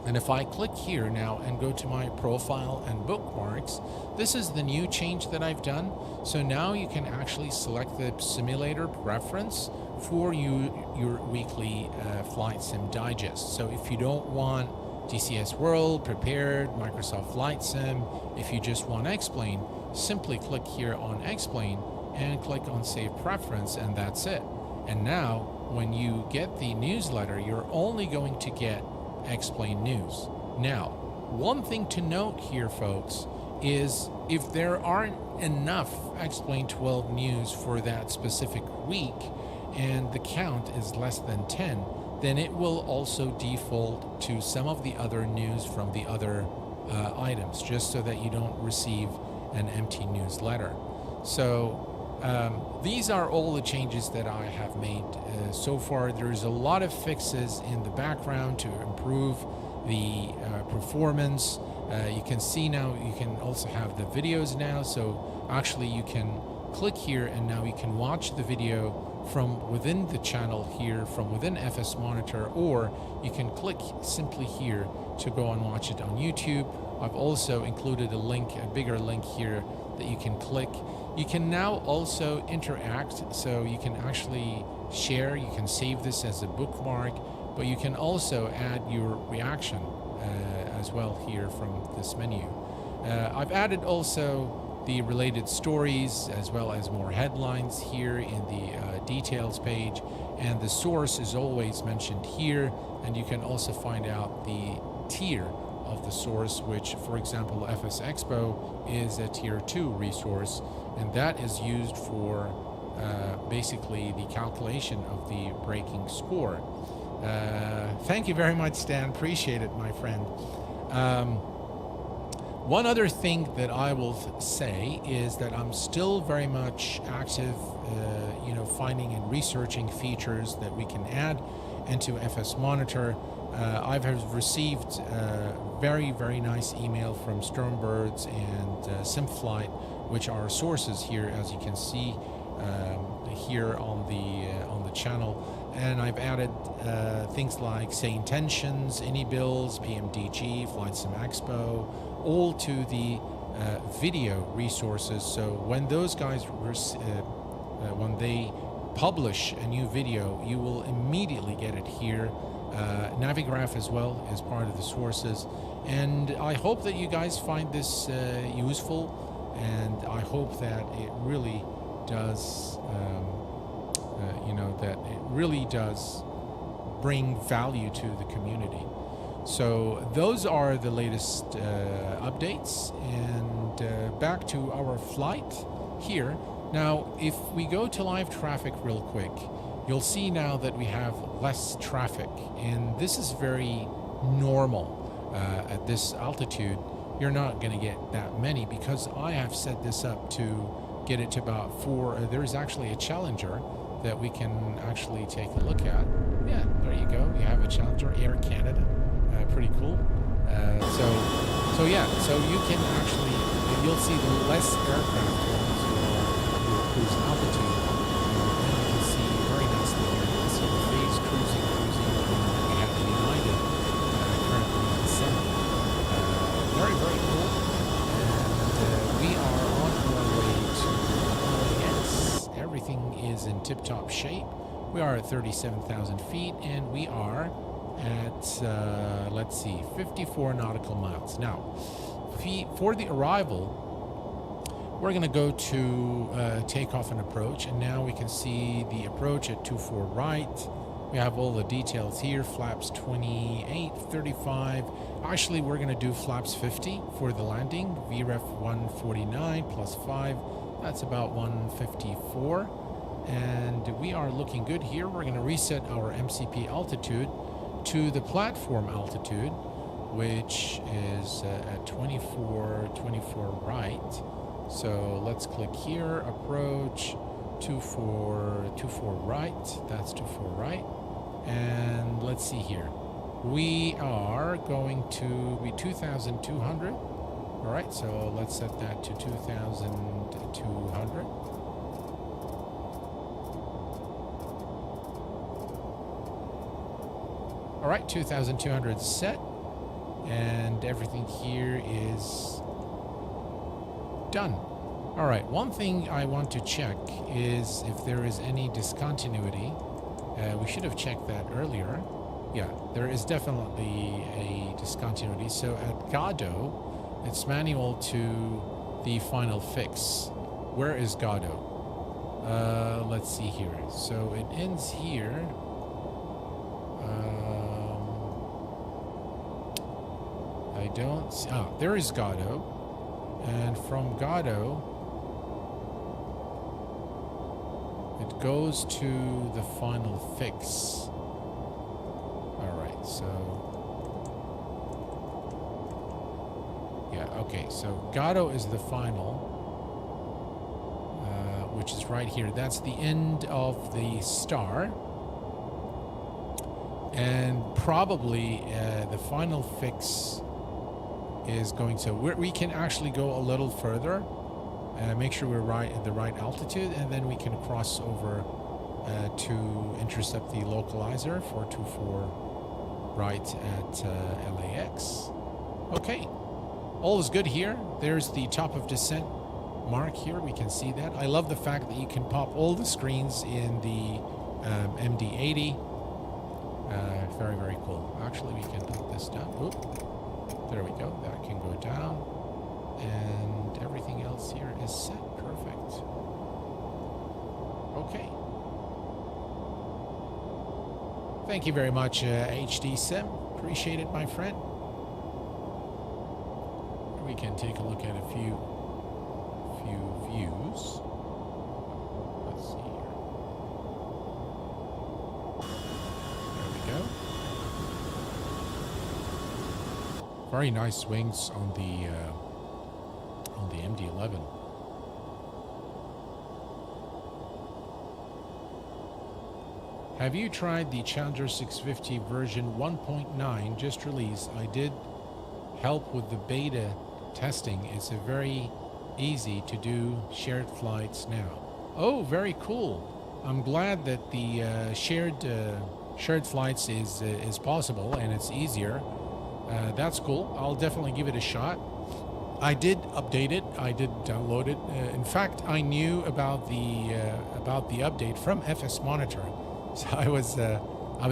And if I click here now and go to my profile and bookmarks, this is the new change that I've done. So now you can actually select the simulator preference for your weekly Flight Sim Digest. So if you don't want TCAS World, Prepared, Microsoft Flight Sim, if you just want xplane, simply click here on xplane and click on Save Preference, and that's it. And now, when you get the newsletter, you're only going to get xplane news. Now, one thing to note here, folks, is if there aren't enough xplane 12 news for that specific week and the count is less than 10, then it will also default to some of the other news from the other items, just so that you don't receive an empty newsletter. So these are all the changes that I have made so far. There's a lot of fixes in the background to improve the performance. You can see now, you can also have the videos now. So actually you can click here and now you can watch the video from within the channel here, from within FS Monitor, or you can click simply here to go and watch it on YouTube. I've also included a link, a bigger link here that you can click. You can now also interact, so you can actually share, you can save this as a bookmark, but you can also add your reaction as well here from this menu. I've added also the related stories as well as more headlines here in the details page, and the source is always mentioned here, and you can also find out the tier of the source, which, for example, FS Expo is a tier 2 resource, and that is used for basically the calculation of the braking score. Thank you very much, Stan. Appreciate it, my friend. One other thing that I will say is that I'm still very much active, finding and researching features that we can add into FS Monitor. I've received very, very nice email from Sternbirds and SimFlight, which are sources here, as you can see here on the channel. And I've added things like Say Intentions, AnyBills, PMDG, Flight Sim Expo, all to the video resources. So when those guys, when they publish a new video, you will immediately get it here. Navigraph as well as part of the sources. And I hope that you guys find this useful, and I hope that it really does, that it really does bring value to the community. So those are the latest updates, and back to our flight here. Now, if we go to LiveTraffic real quick, you'll see now that we have less traffic, and this is very normal. At this altitude, you're not going to get that many, because I have set this up to get it to about 4. There's actually a Challenger that we can actually take a look at. Yeah, there you go. You have a Challenger, Air Canada. Pretty cool. So you can actually, you'll see the less aircraft on cruise altitude. And you can see very nicely here. You can see the phase cruising. We have the United currently in 7. Very, very cool. And we are on our way to LAX. Everything is in tip-top shape. We are at 37,000 feet, and we are at, let's see, 54 nautical miles. Now, for the arrival, We're going to go to takeoff and approach, and now we can see the approach at 24 right. We have all the details here, flaps 28, 35. Actually, we're going to do flaps 50 for the landing. VREF 149 plus 5, that's about 154. And we are looking good here. We're going to reset our MCP altitude to the platform altitude, which is at 24 right. So let's click here, approach, 24 right, that's 24 right. And let's see here. We are going to be 2,200. All right, so let's set that to 2,200. All right, 2,200 set. And everything here is done. All right, one thing I want to check is if there is any discontinuity. We should have checked that earlier. Yeah, there is definitely a discontinuity. So at Godot, it's manual to the final fix. Where is Godot? Let's see here. So it ends here. I don't see. Ah, there is Godot. And from Godot, it goes to the final fix. All right, so yeah, okay. So Godot is the final, which is right here. That's the end of the star, and probably the final fix is going to. We can actually go a little further. Make sure we're right at the right altitude, and then we can cross over to intercept the localizer 424 right at LAX. Okay, all is good here. There's the top of descent mark here. We can see that. I love the fact that you can pop all the screens in the MD-80. Very, very cool. Actually, we can put this down. Oop. There we go. That can go down. And everything else here is set. Perfect. Okay. Thank you very much, HD Sim. Appreciate it, my friend. We can take a look at a few views. Let's see here. There we go. Very nice wings on the MD-11. Have you tried the Challenger 650 version 1.9 just released? I did help with the beta testing. It's a very easy to do shared flights now. Oh, very cool. I'm glad that the shared flights is possible and it's easier. That's cool. I'll definitely give it a shot. I did update it. I did download it. In fact, I knew about the update from FS Monitor. So I was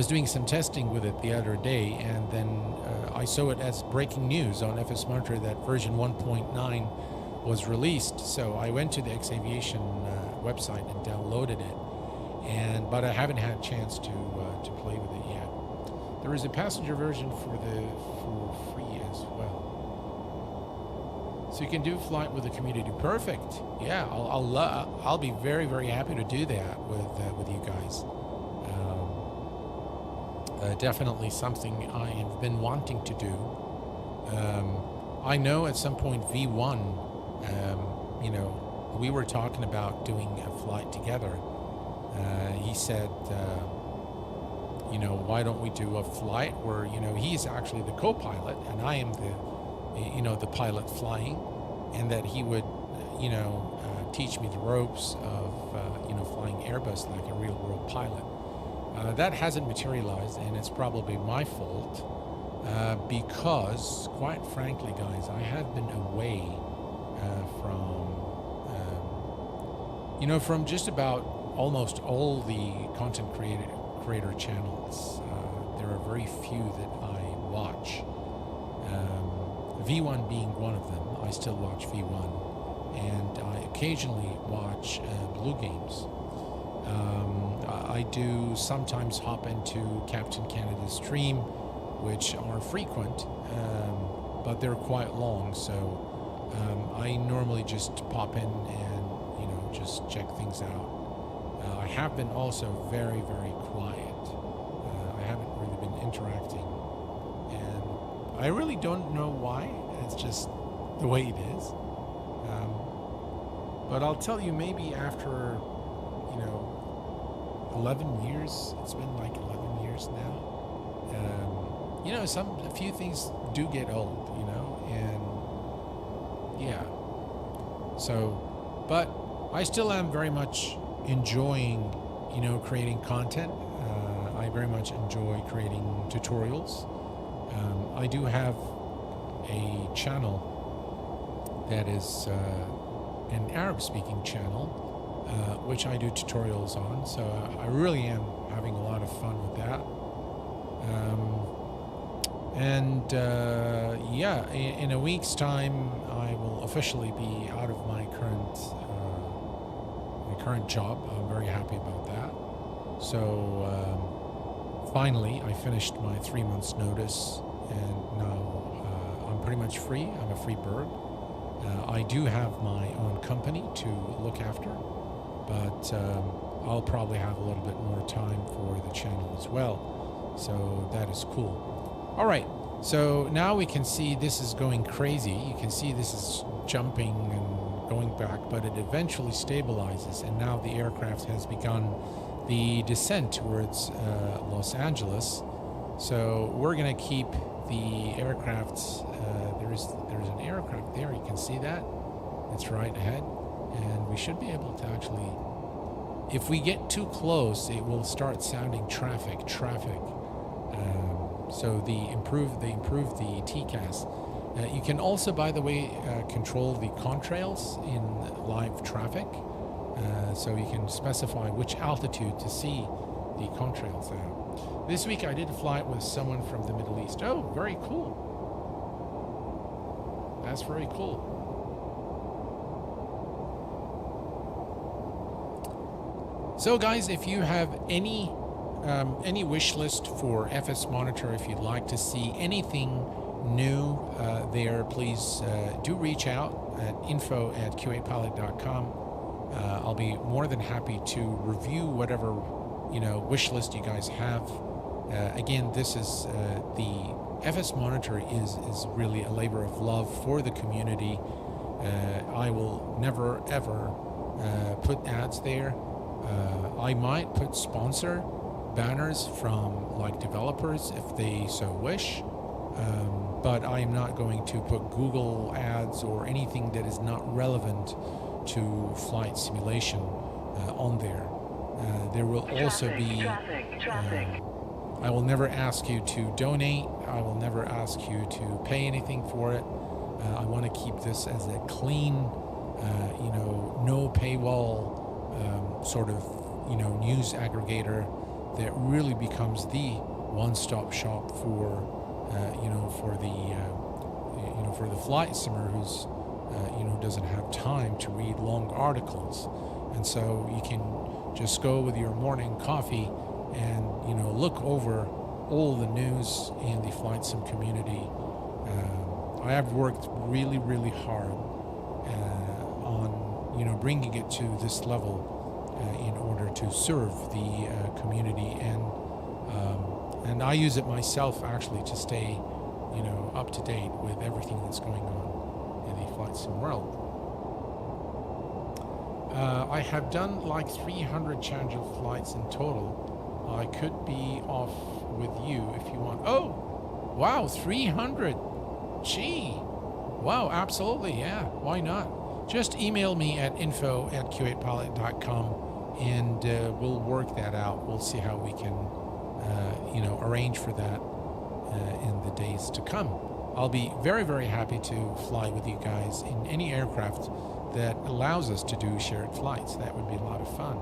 doing some testing with it the other day, and then I saw it as breaking news on FS Monitor that version 1.9 was released. So I went to the X Aviation website and downloaded it, but I haven't had a chance to play with it yet. There is a passenger version for free as well. So you can do flight with the community. Perfect. Yeah, I'll be very, very happy to do that with you guys. Definitely something I have been wanting to do. I know at some point V1, we were talking about doing a flight together. He said, why don't we do a flight where, he's actually the co-pilot and I am the pilot flying, and that he would, teach me the ropes of, flying Airbus like a real world pilot. That hasn't materialized, and it's probably my fault because, quite frankly, guys, I have been away from just about almost all the content creator channels. There are very few that I watch. V1 being one of them. I still watch V1, and I occasionally watch Blue Games. I do sometimes hop into Captain Canada's stream, which are frequent, but they're quite long, so I normally just pop in and, you know, just check things out. I have been also very, very quiet. I haven't really been interacting, and I really don't know why. It's just the way it is. But I'll tell you, maybe after, you know, 11 years, it's been like 11 years now. You know, a few things do get old, you know, and yeah. So, but I still am very much enjoying, you know, creating content. I very much enjoy creating tutorials. I do have a channel that is an Arab-speaking channel, which I do tutorials on. So I really am having a lot of fun with that. Yeah, in a week's time, I will officially be out of my current job. I'm very happy about that. So finally, I finished my 3 months notice, and now I'm pretty much free. I'm a free bird. I do have my own company to look after, but I'll probably have a little bit more time for the channel as well. So that is cool. All right, so now we can see this is going crazy. You can see this is jumping and going back, but it eventually stabilizes, and now the aircraft has begun the descent towards Los Angeles. So we're going to keep the aircraft. There's an aircraft there. You can see that. It's right ahead, and we should be able to actually. If we get too close, it will start sounding traffic. So they improved the TCAS. You can also, by the way, control the contrails in LiveTraffic. So you can specify which altitude to see the contrails at. This week I did a flight with someone from the Middle East. Oh, very cool. That's very cool. So guys, if you have any wish list for FS Monitor, if you'd like to see anything new there, please do reach out at info@q8pilot.com. I'll be more than happy to review whatever, you know, wish list you guys have. Again, this is the FS Monitor is really a labor of love for the community. I will never ever put ads there. I might put sponsor banners from like developers if they so wish, but I am not going to put Google ads or anything that is not relevant to flight simulation on there. There will also be I will never ask you to donate. I will never ask you to pay anything for it. I want to keep this as a clean, you know, no paywall sort of, you know, news aggregator that really becomes the one-stop shop for, you know, for the, you know, for the flight simmer who's, you know, doesn't have time to read long articles, and so you can just go with your morning coffee and, you know, look over all the news in the flight sim community. I have worked really, really hard on, you know, bringing it to this level in order to serve the community, and I use it myself actually to stay, you know, up to date with everything that's going on in the flight sim world. I have done like 300 Challenger flights in total. I could be off with you if you want. Oh, wow, 300. Gee. Wow, absolutely, yeah. Why not? Just email me at info@q8pilot.com and we'll work that out. We'll see how we can, you know, arrange for that in the days to come. I'll be very, very happy to fly with you guys in any aircraft that allows us to do shared flights. That would be a lot of fun.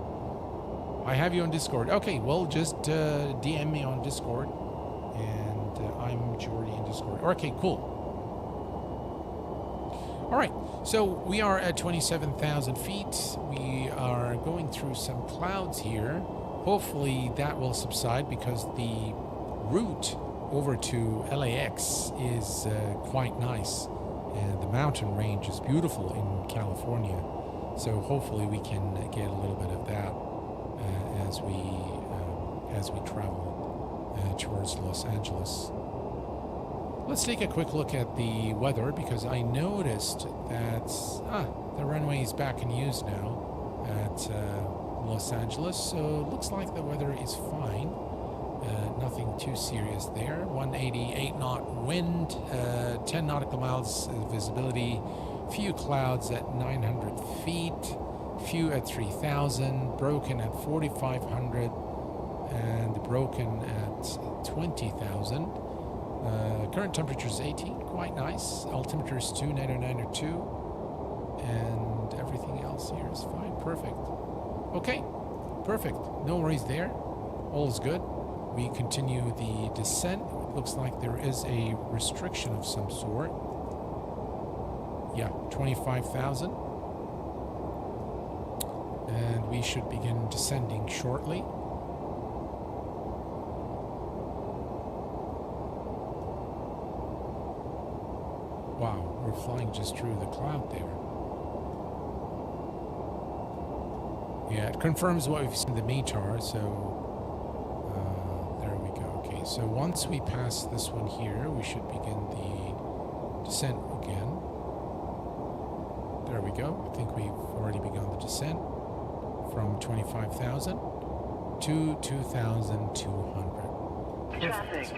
I have you on Discord. Okay, well, just DM me on Discord, and I'm Jordy in Discord. Okay, cool. All right, so we are at 27,000 feet. We are going through some clouds here. Hopefully that will subside because the route over to LAX is quite nice. And the mountain range is beautiful in California. So hopefully we can get a little bit of that as we travel towards Los Angeles. Let's take a quick look at the weather because I noticed that the runway is back in use now at Los Angeles. So it looks like the weather is fine. Nothing too serious there. 188 knot wind, 10 nautical miles visibility, few clouds at 900 feet, few at 3,000, broken at 4,500, and broken at 20,000. Current temperature is 18, quite nice. Altimeter is 299.2, and everything else here is fine. Perfect. Okay, perfect. No worries there. All is good. We continue the descent. It looks like there is a restriction of some sort. Yeah, 25,000. And we should begin descending shortly. Wow, we're flying just through the cloud there. Yeah, it confirms what we've seen in the METAR, so there we go. Okay, so once we pass this one here, we should begin the descent again. There we go. I think we've already begun the descent from 25,000 to 2,200.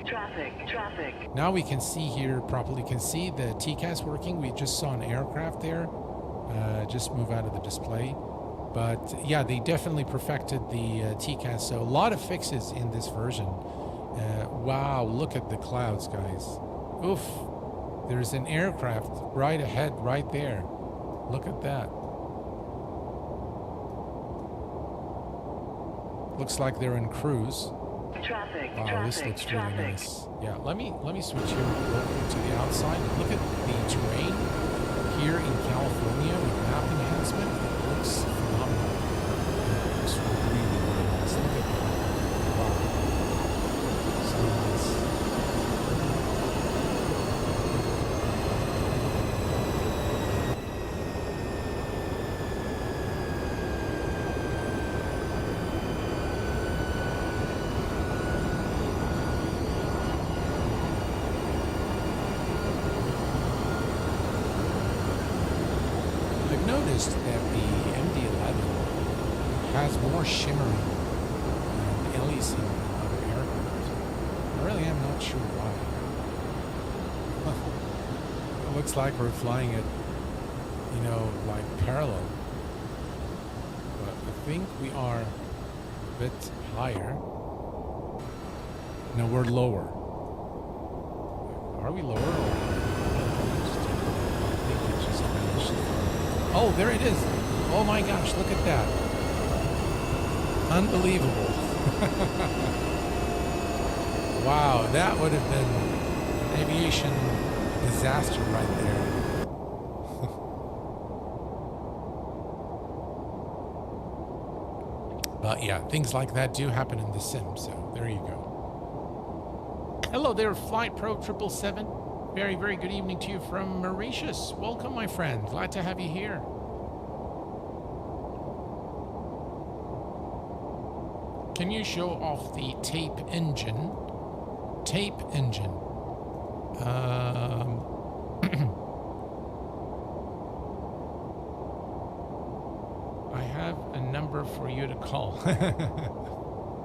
Traffic. Now we can see here properly. Can see the TCAS working. We just saw an aircraft there. Just move out of the display. But yeah, they definitely perfected the TCAS. So a lot of fixes in this version. Wow, look at the clouds, guys. Oof. There's an aircraft right ahead, right there. Look at that. Looks like they're in cruise. Wow, this looks really nice. Yeah, let me switch here over to the outside. Look at the terrain here in California with map enhancement. It looks phenomenal. It looks really, really nice. Look at that. Wow. So nice. Noticed that the MD-11 has more shimmering and aliasing than other aircraft. I really am not sure why. It looks like we're flying it, like parallel. But I think we are a bit higher. No, we're lower. Are we lower? I think we just vanished. Oh, there it is. Oh my gosh, look at that. Unbelievable. Wow, that would have been an aviation disaster right there. But yeah, things like that do happen in the sim, so there you go. Hello there, Flight Pro 777. Very, very good evening to you from Mauritius. Welcome, my friend. Glad to have you here. Can you show off the tape engine? Tape engine. I have a number for you to call.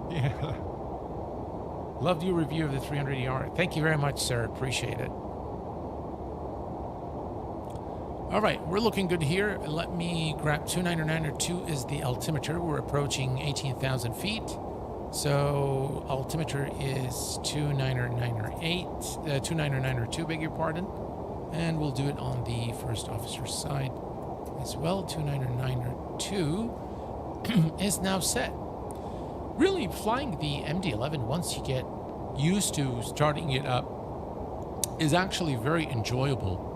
Yeah. Loved your review of the 300ER. Thank you very much, sir. Appreciate it. All right, we're looking good here. Let me grab 299.2 is the altimeter. We're approaching 18,000 feet. So altimeter is 299.8, 299.2, beg your pardon. And we'll do it on the first officer's side as well. 299.2 is now set. Really, flying the MD-11, once you get used to starting it up, is actually very enjoyable.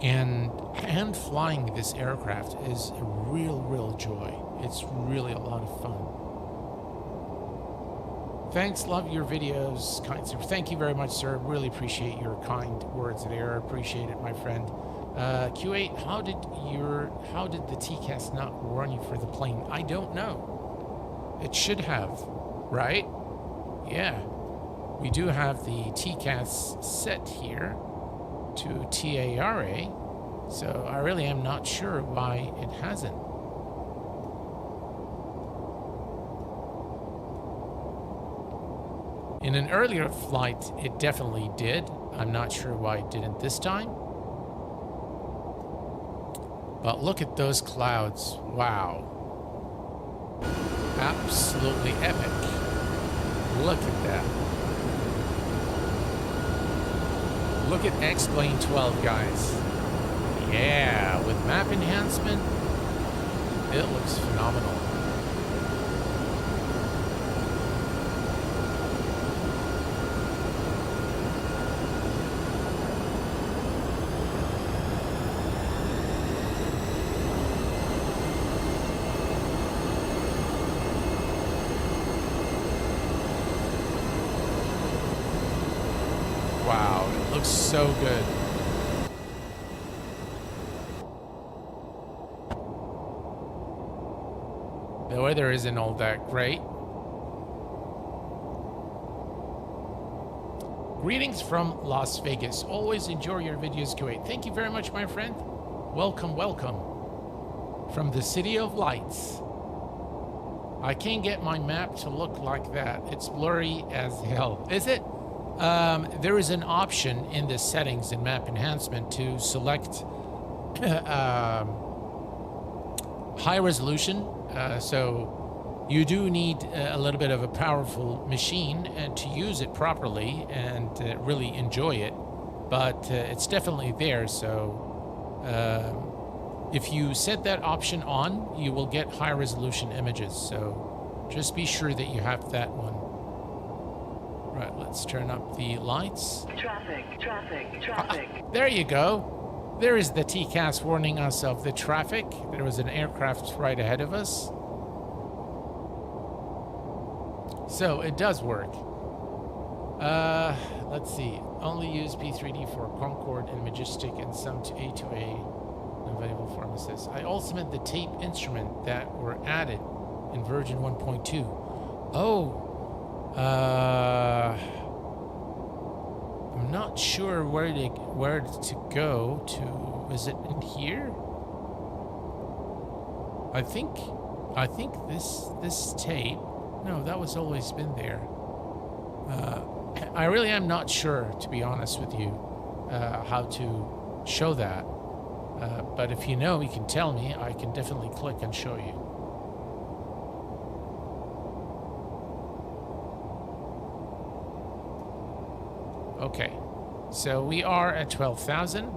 And flying this aircraft is a real joy. It's really a lot of fun. Thanks, love your videos, kind sir. Thank you very much, sir. Really appreciate your kind words there. I appreciate it, my friend. Q8, how did the TCAS not warn you for the plane? I don't know. It should have, right? Yeah. We do have the TCAS set here to TARA, so I really am not sure why it hasn't. In an earlier flight, it definitely did. I'm not sure why it didn't this time. But look at those clouds. Wow. Absolutely epic. Look at that. Look at xplane 12, guys. Yeah, with map enhancement, it looks phenomenal. Wow, it looks so good. The weather isn't all that great. Greetings from Las Vegas. Always enjoy your videos, Kuwait. Thank you very much, my friend. Welcome, welcome. From the City of Lights. I can't get my map to look like that. It's blurry as hell. Is it? There is an option in the settings in map enhancement to select high resolution. So you do need a little bit of a powerful machine and to use it properly and really enjoy it. But it's definitely there. So if you set that option on, you will get high resolution images. So just be sure that you have that one. Right, let's turn up the lights. Traffic. There you go. There is the TCAS warning us of the traffic. There was an aircraft right ahead of us. So it does work. Let's see. Only use P3D for Concorde and Majestic and some to A2A available pharmacists. I also meant the tape instrument that were added in version 1.2. Oh. I'm not sure where to go to. Is it in here? I think this tape. No, that was always been there. I really am not sure, to be honest with you, how to show that. But if you know, you can tell me. I can definitely click and show you. Okay, so we are at 12,000,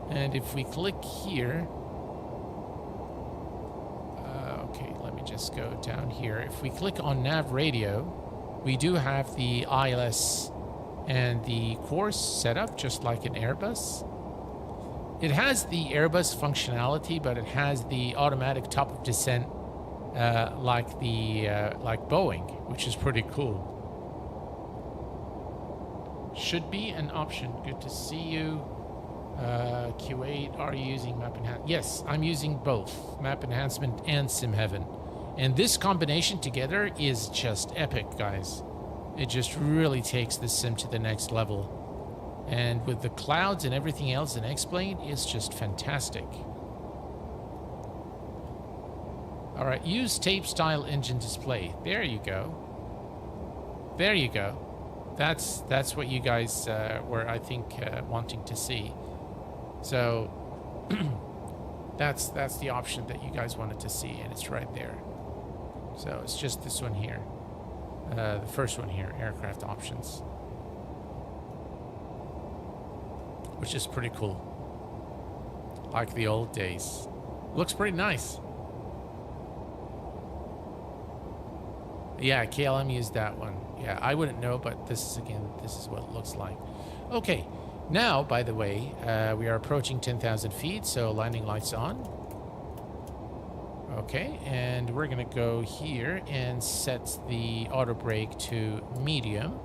and if we click here, okay, let me just go down here. If we click on nav radio, we do have the ILS and the course set up just like an Airbus. It has the Airbus functionality, but it has the automatic top of descent like Boeing, which is pretty cool. Should be an option. Good to see you. Q8, are you using map enhancement? Yes, I'm using both map enhancement and SimHeaven. And this combination together is just epic, guys. It just really takes the sim to the next level. And with the clouds and everything else in xplane, it's just fantastic. All right, use tape style engine display. There you go. There you go. That's what you guys were, I think, wanting to see. So that's the option that you guys wanted to see, and it's right there. So it's just this one here, the first one here, aircraft options, which is pretty cool. Like the old days. Looks pretty nice. Yeah, KLM used that one. Yeah, I wouldn't know, but this is what it looks like. Okay, Now, by the way, we are approaching 10,000 feet, so landing lights on. Okay, and we're gonna go here and set the auto brake to medium.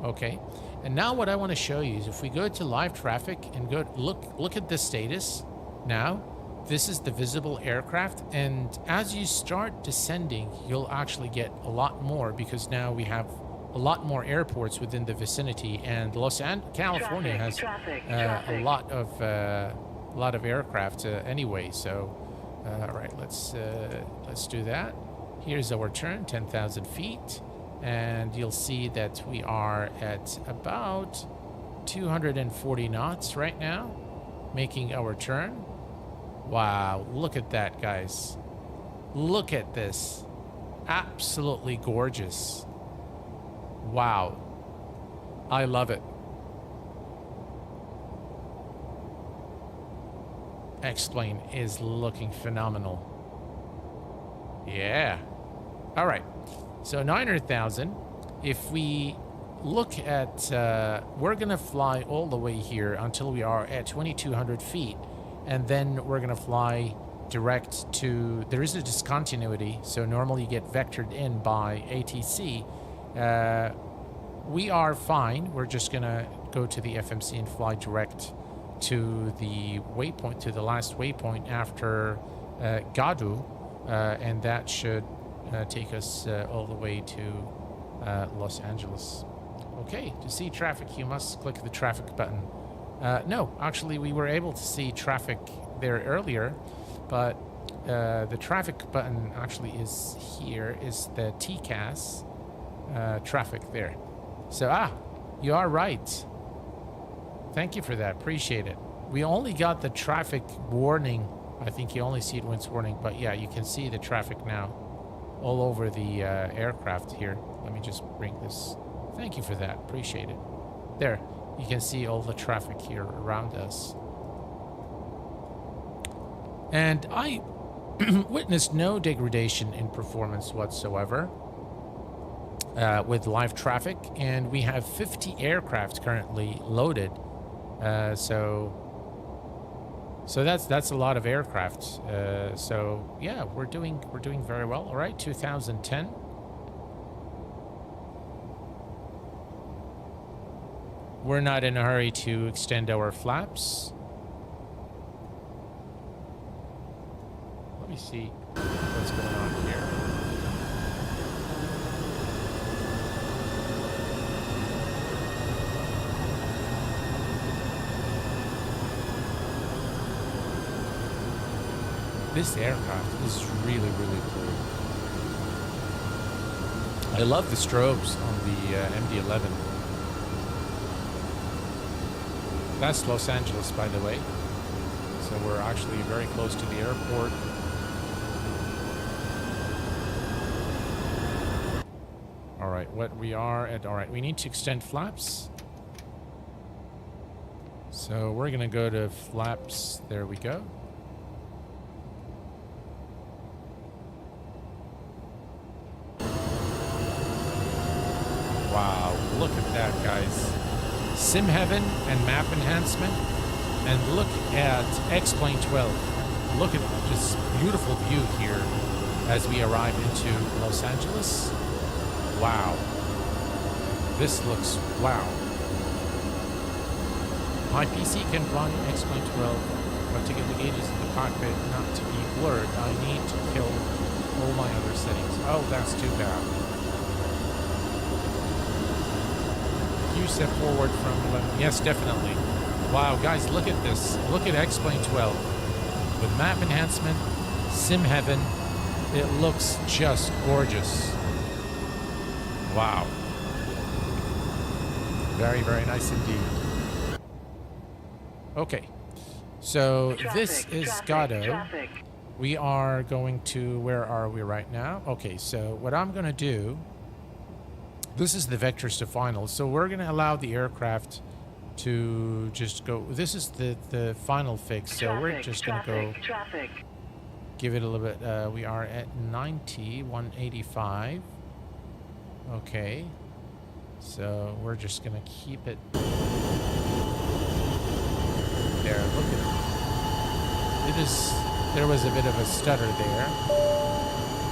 Okay, and now what I want to show you is if we go to LiveTraffic and go look at the status now. This is the visible aircraft, and as you start descending, you'll actually get a lot more because now we have a lot more airports within the vicinity, and California has a lot of aircraft anyway. So, all right, let's do that. Here's our turn, 10,000 feet, and you'll see that we are at about 240 knots right now, making our turn. Wow, look at that, guys. Look at this. Absolutely gorgeous. Wow. I love it. X-plane is looking phenomenal. Yeah. All right. So 900,000. If we look at, we're going to fly all the way here until we are at 2,200 feet. And then we're going to fly direct to, there is a discontinuity, so normally you get vectored in by ATC. We are fine. We're just going to go to the FMC and fly direct to the waypoint, to the last waypoint after Gadu, and that should take us all the way to Los Angeles. Okay, to see traffic, you must click the traffic button. No, actually, we were able to see traffic there earlier, but the traffic button actually is here, is the TCAS traffic there. So, you are right. Thank you for that. Appreciate it. We only got the traffic warning. I think you only see it when it's warning, but yeah, you can see the traffic now all over the aircraft here. Let me just bring this. Thank you for that. Appreciate it. There. You can see all the traffic here around us. And I witnessed no degradation in performance whatsoever with LiveTraffic, and we have 50 aircraft currently loaded. So that's a lot of aircraft. So yeah, we're doing very well. All right, 2010. We're not in a hurry to extend our flaps. Let me see what's going on here. This aircraft is really, really cool. I love the strobes on the MD-11. That's Los Angeles, by the way. So we're actually very close to the airport. All right, what we are at, all right, we need to extend flaps. So we're gonna go to flaps, there we go. Wow, look at that, guys. Sim Heaven and map enhancement, and look at xplane 12. Look at this beautiful view here as we arrive into Los Angeles. Wow, this looks wow. My PC can run xplane 12, but to get the gauges in the cockpit not to be blurred, I need to kill all my other settings. Oh, that's too bad. Huge step forward from 11. Yes, definitely. Wow, guys, look at this. Look at xplane 12 with map enhancement, Sim Heaven. It looks just gorgeous. Wow. Very, very nice indeed. Okay, so this is Gado. We are going to, where are we right now? Okay, so what I'm going to do, this is the vectors to final. So we're going to allow the aircraft to just go. This is the final fix. So we're just going to go give it a little bit. We are at 90, 185. Okay. So we're just going to keep it there. Look at it. There was a bit of a stutter there.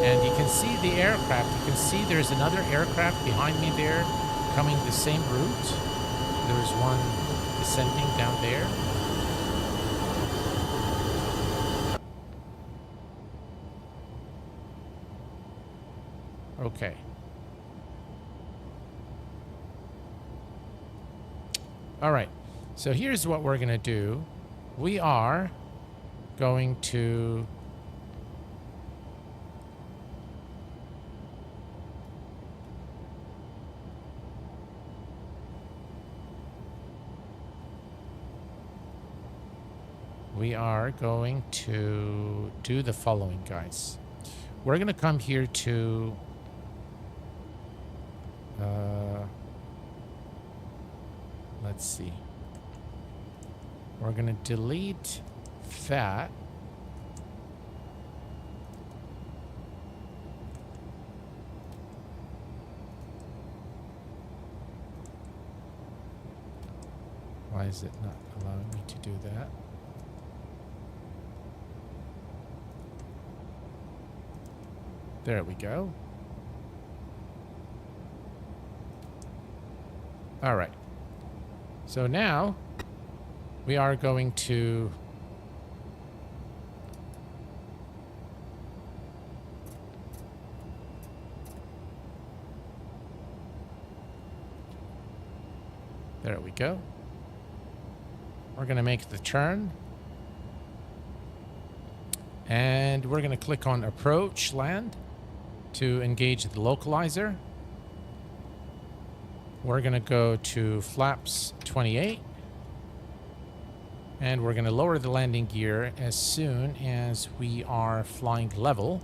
And you can see the aircraft. You can see there's another aircraft behind me there coming the same route. There's one descending down there. Okay. All right. So here's what we're going to do. We are going to do the following, guys. We're going to come here to let's see. We're going to delete that. Why is it not allowing me to do that? There we go. All right. So now we are going to there we go. We're going to make the turn. And we're going to click on Approach Land to engage the localizer. We're going to go to flaps 28. And we're going to lower the landing gear as soon as we are flying level.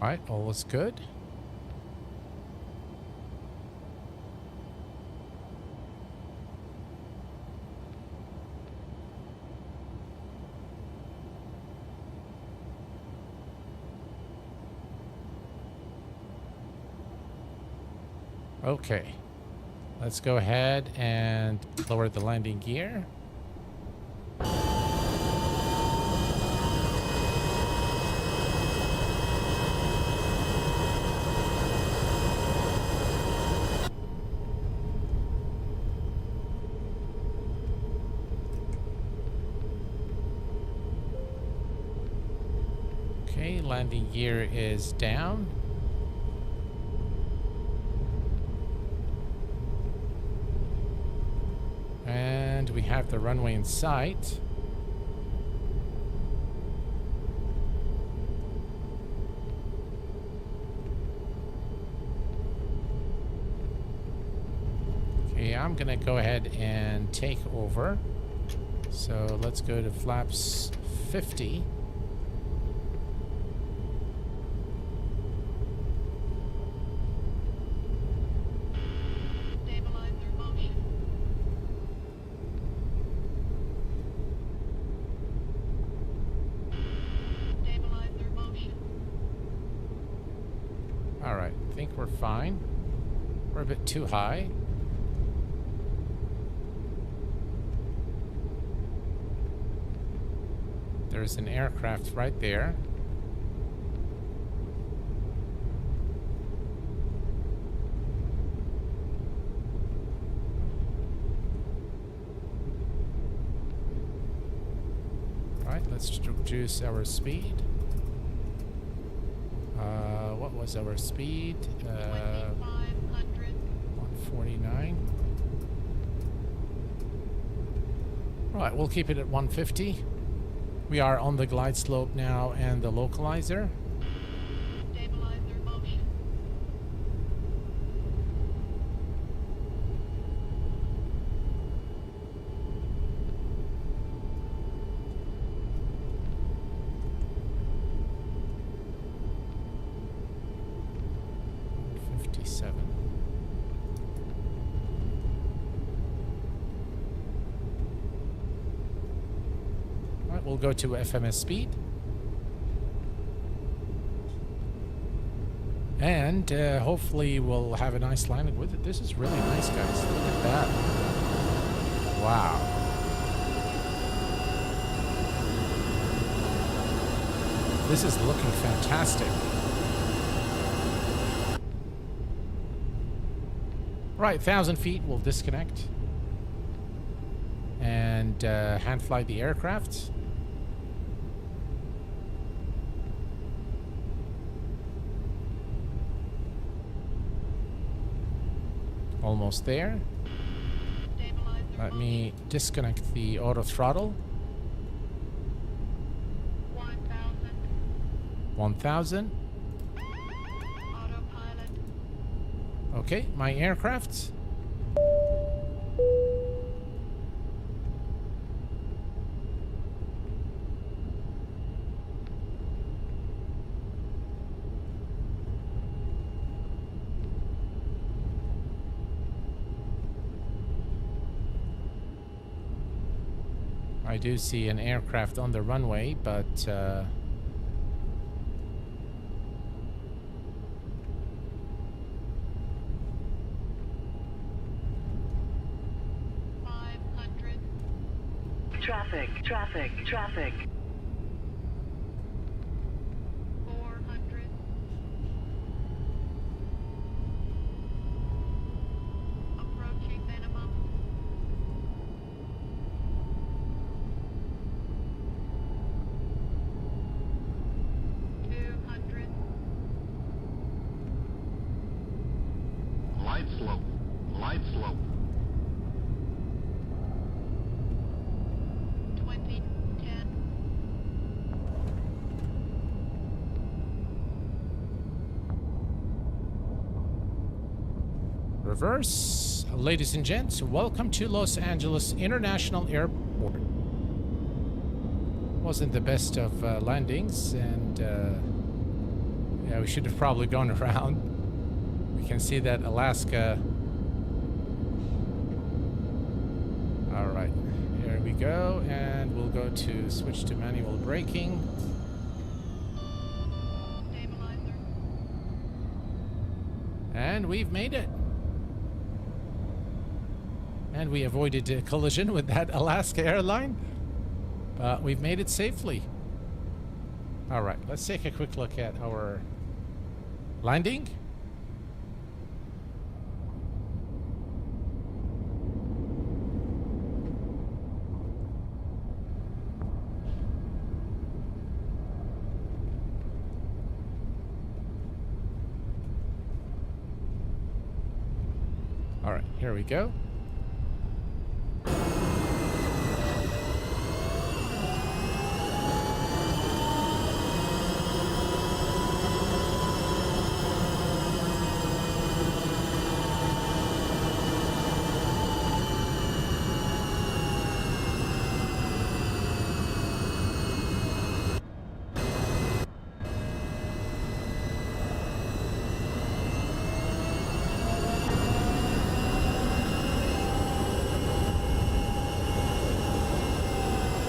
All right, all is good. Okay, let's go ahead and lower the landing gear. Okay, landing gear is down. And we have the runway in sight. Okay, I'm gonna go ahead and take over. So let's go to flaps 50. Alright, I think we're fine. We're a bit too high. There's an aircraft right there. Alright, let's reduce our speed. What was our speed? 149. Right, we'll keep it at 150. We are on the glide slope now and the localizer. Stabilizer motion. 57. All right, we'll go to FMS speed. And hopefully we'll have a nice landing with it. This is really nice, guys. Look at that. Wow. This is looking fantastic. Right, 1,000 feet, we'll disconnect. And hand fly the aircraft. Almost there. Let me disconnect the auto throttle. 1,000. Autopilot. Okay, my aircraft. I do see an aircraft on the runway, but 500. Traffic. 400. Approaching minimum. 200. Light slope. Light slope. 20. 10. reverse. Ladies and gents, welcome to Los Angeles International Airport. Wasn't the best of landings, and yeah, we should have probably gone around. We can see that Alaska. All right, here we go, and we'll go to switch to manual braking. Stabilizer. And we've made it. And we avoided a collision with that Alaska airline. But we've made it safely. All right, let's take a quick look at our landing. All right, here we go.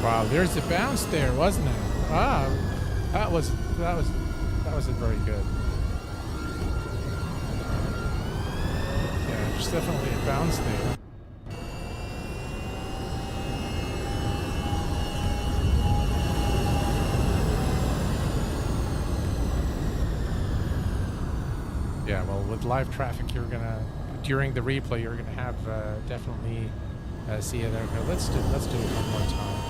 Wow, there's a bounce there, wasn't it? Ah, that wasn't very good. Yeah, there's definitely a bounce there. Yeah, well, with live traffic, you're gonna during the replay, you're gonna have definitely see it there. Let's do it one more time.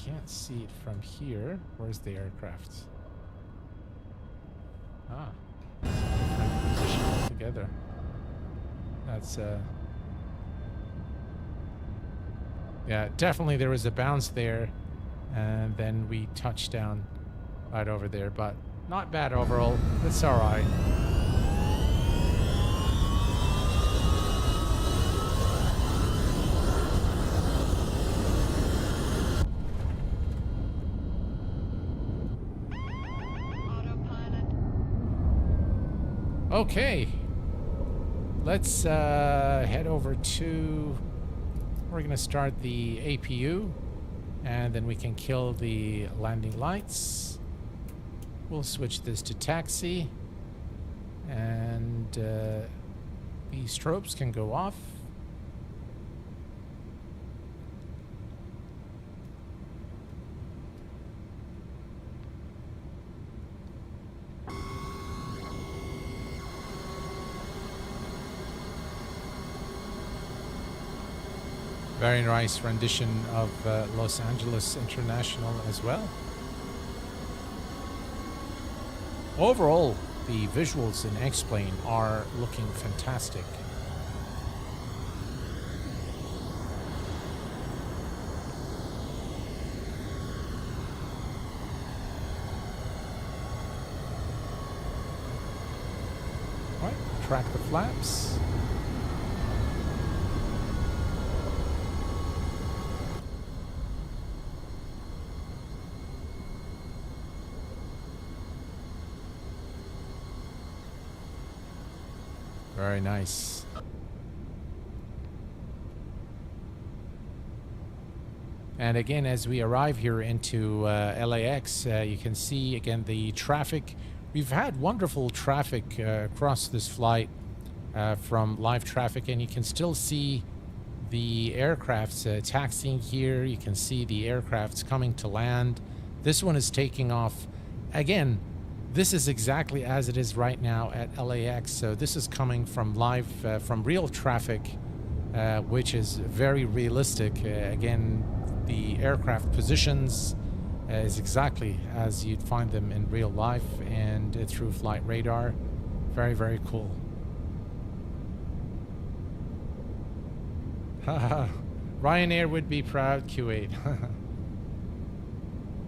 Can't see it from here. Where's the aircraft? Ah, different position altogether. That's yeah, definitely there was a bounce there, and then we touched down right over there, but not bad overall. It's all right. Okay. Let's head over to... We're going to start the APU, and then we can kill the landing lights. We'll switch this to taxi, and the strobes can go off. Very nice rendition of Los Angeles International as well. Overall, the visuals in X-Plane are looking fantastic. Right, track the flaps. Very nice. And again, as we arrive here into LAX, you can see again the traffic. We've had wonderful traffic across this flight from LiveTraffic, and you can still see the aircrafts taxiing here. You can see the aircrafts coming to land. This one is taking off. Again, this is exactly as it is right now at LAX. So this is coming from from real traffic, which is very realistic. Again, the aircraft positions is exactly as you'd find them in real life and through flight radar. Very, very cool. Ryanair would be proud, Q8.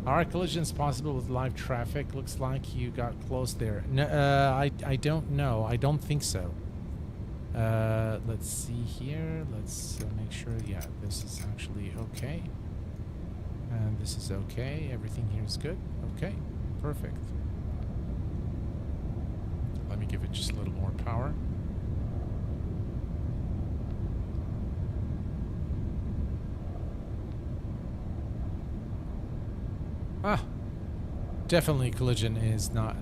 Are collisions possible with live traffic? Looks like you got close there. No, I don't know. I don't think so. Let's see here. Let's make sure. Yeah, this is actually okay. And this is okay. Everything here is good. Okay, perfect. Let me give it just a little more power. Ah, definitely collision is not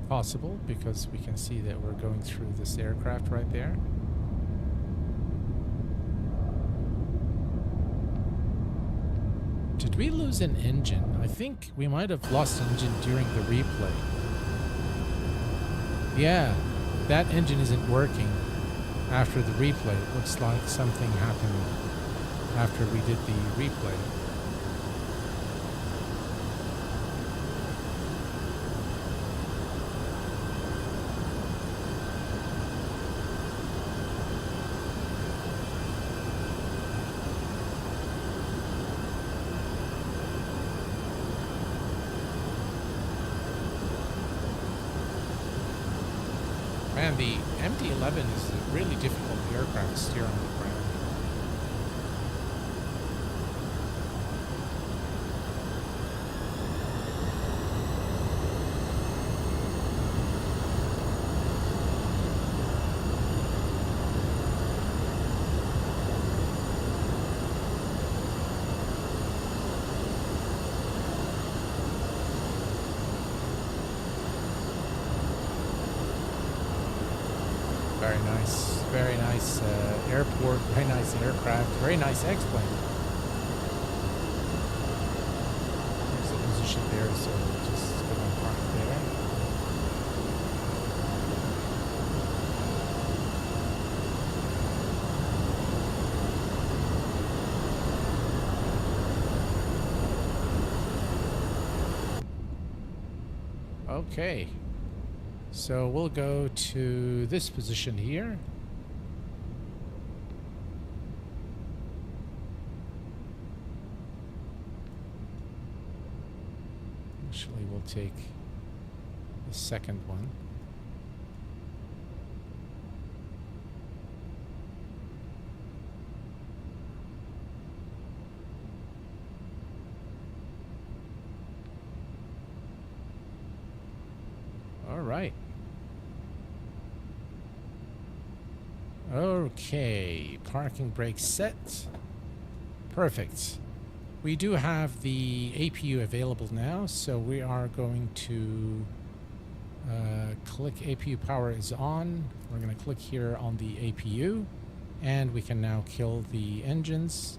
possible because we can see that we're going through this aircraft right there. Did we lose an engine? I think we might have lost an engine during the replay. Yeah, that engine isn't working after the replay. It looks like something happened after we did the replay. Man, the MD-11 is a really difficult aircraft to steer on the ground. Very nice airport, very nice aircraft, very nice X-plane. There's the position there, so we'll just go and park there. Okay. So we'll go to this position here. Actually, we'll take the second one. All right. Okay, parking brake set. Perfect. We do have the APU available now, so we are going to click APU power is on. We're going to click here on the APU, and we can now kill the engines.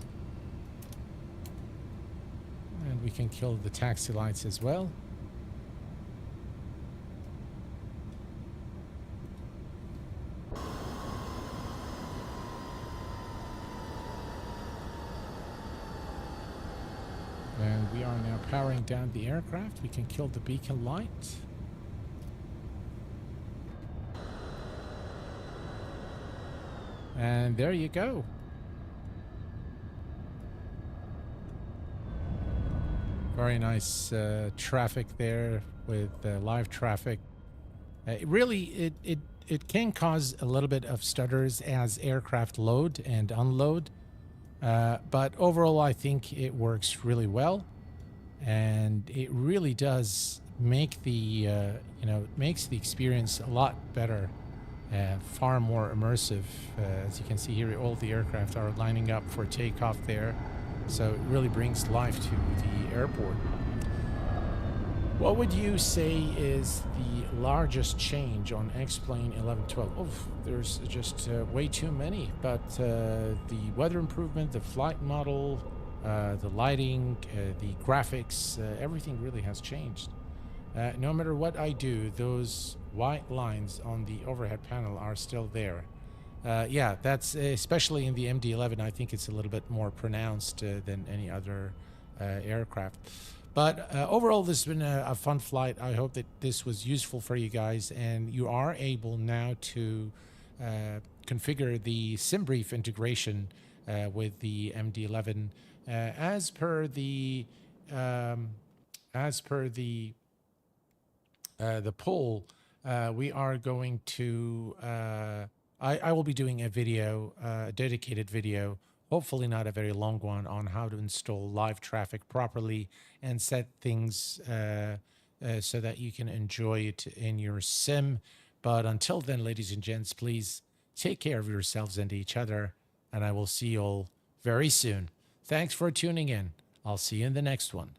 And we can kill the taxi lights as well. And we are now powering down the aircraft. We can kill the beacon light. And there you go. Very nice traffic there with live traffic. It can cause a little bit of stutters as aircraft load and unload. But overall, I think it works really well, and it really does make the makes the experience a lot better, far more immersive. As you can see here, all the aircraft are lining up for takeoff there, so it really brings life to the airport. What would you say is the largest change on xplane 1112? Oh, there's just way too many. But the weather improvement, the flight model, the lighting, the graphics, everything really has changed. No matter what I do, those white lines on the overhead panel are still there. Yeah, that's especially in the MD-11. I think it's a little bit more pronounced than any other aircraft. But overall, this has been a fun flight. I hope that this was useful for you guys, and you are able now to configure the SimBrief integration with the MD-11 as per the poll. We are going to I will be doing a video, a dedicated video, hopefully not a very long one, on how to install LiveTraffic properly and set things so that you can enjoy it in your sim. But until then, ladies and gents, please take care of yourselves and each other, and I will see you all very soon. Thanks for tuning in. I'll see you in the next one.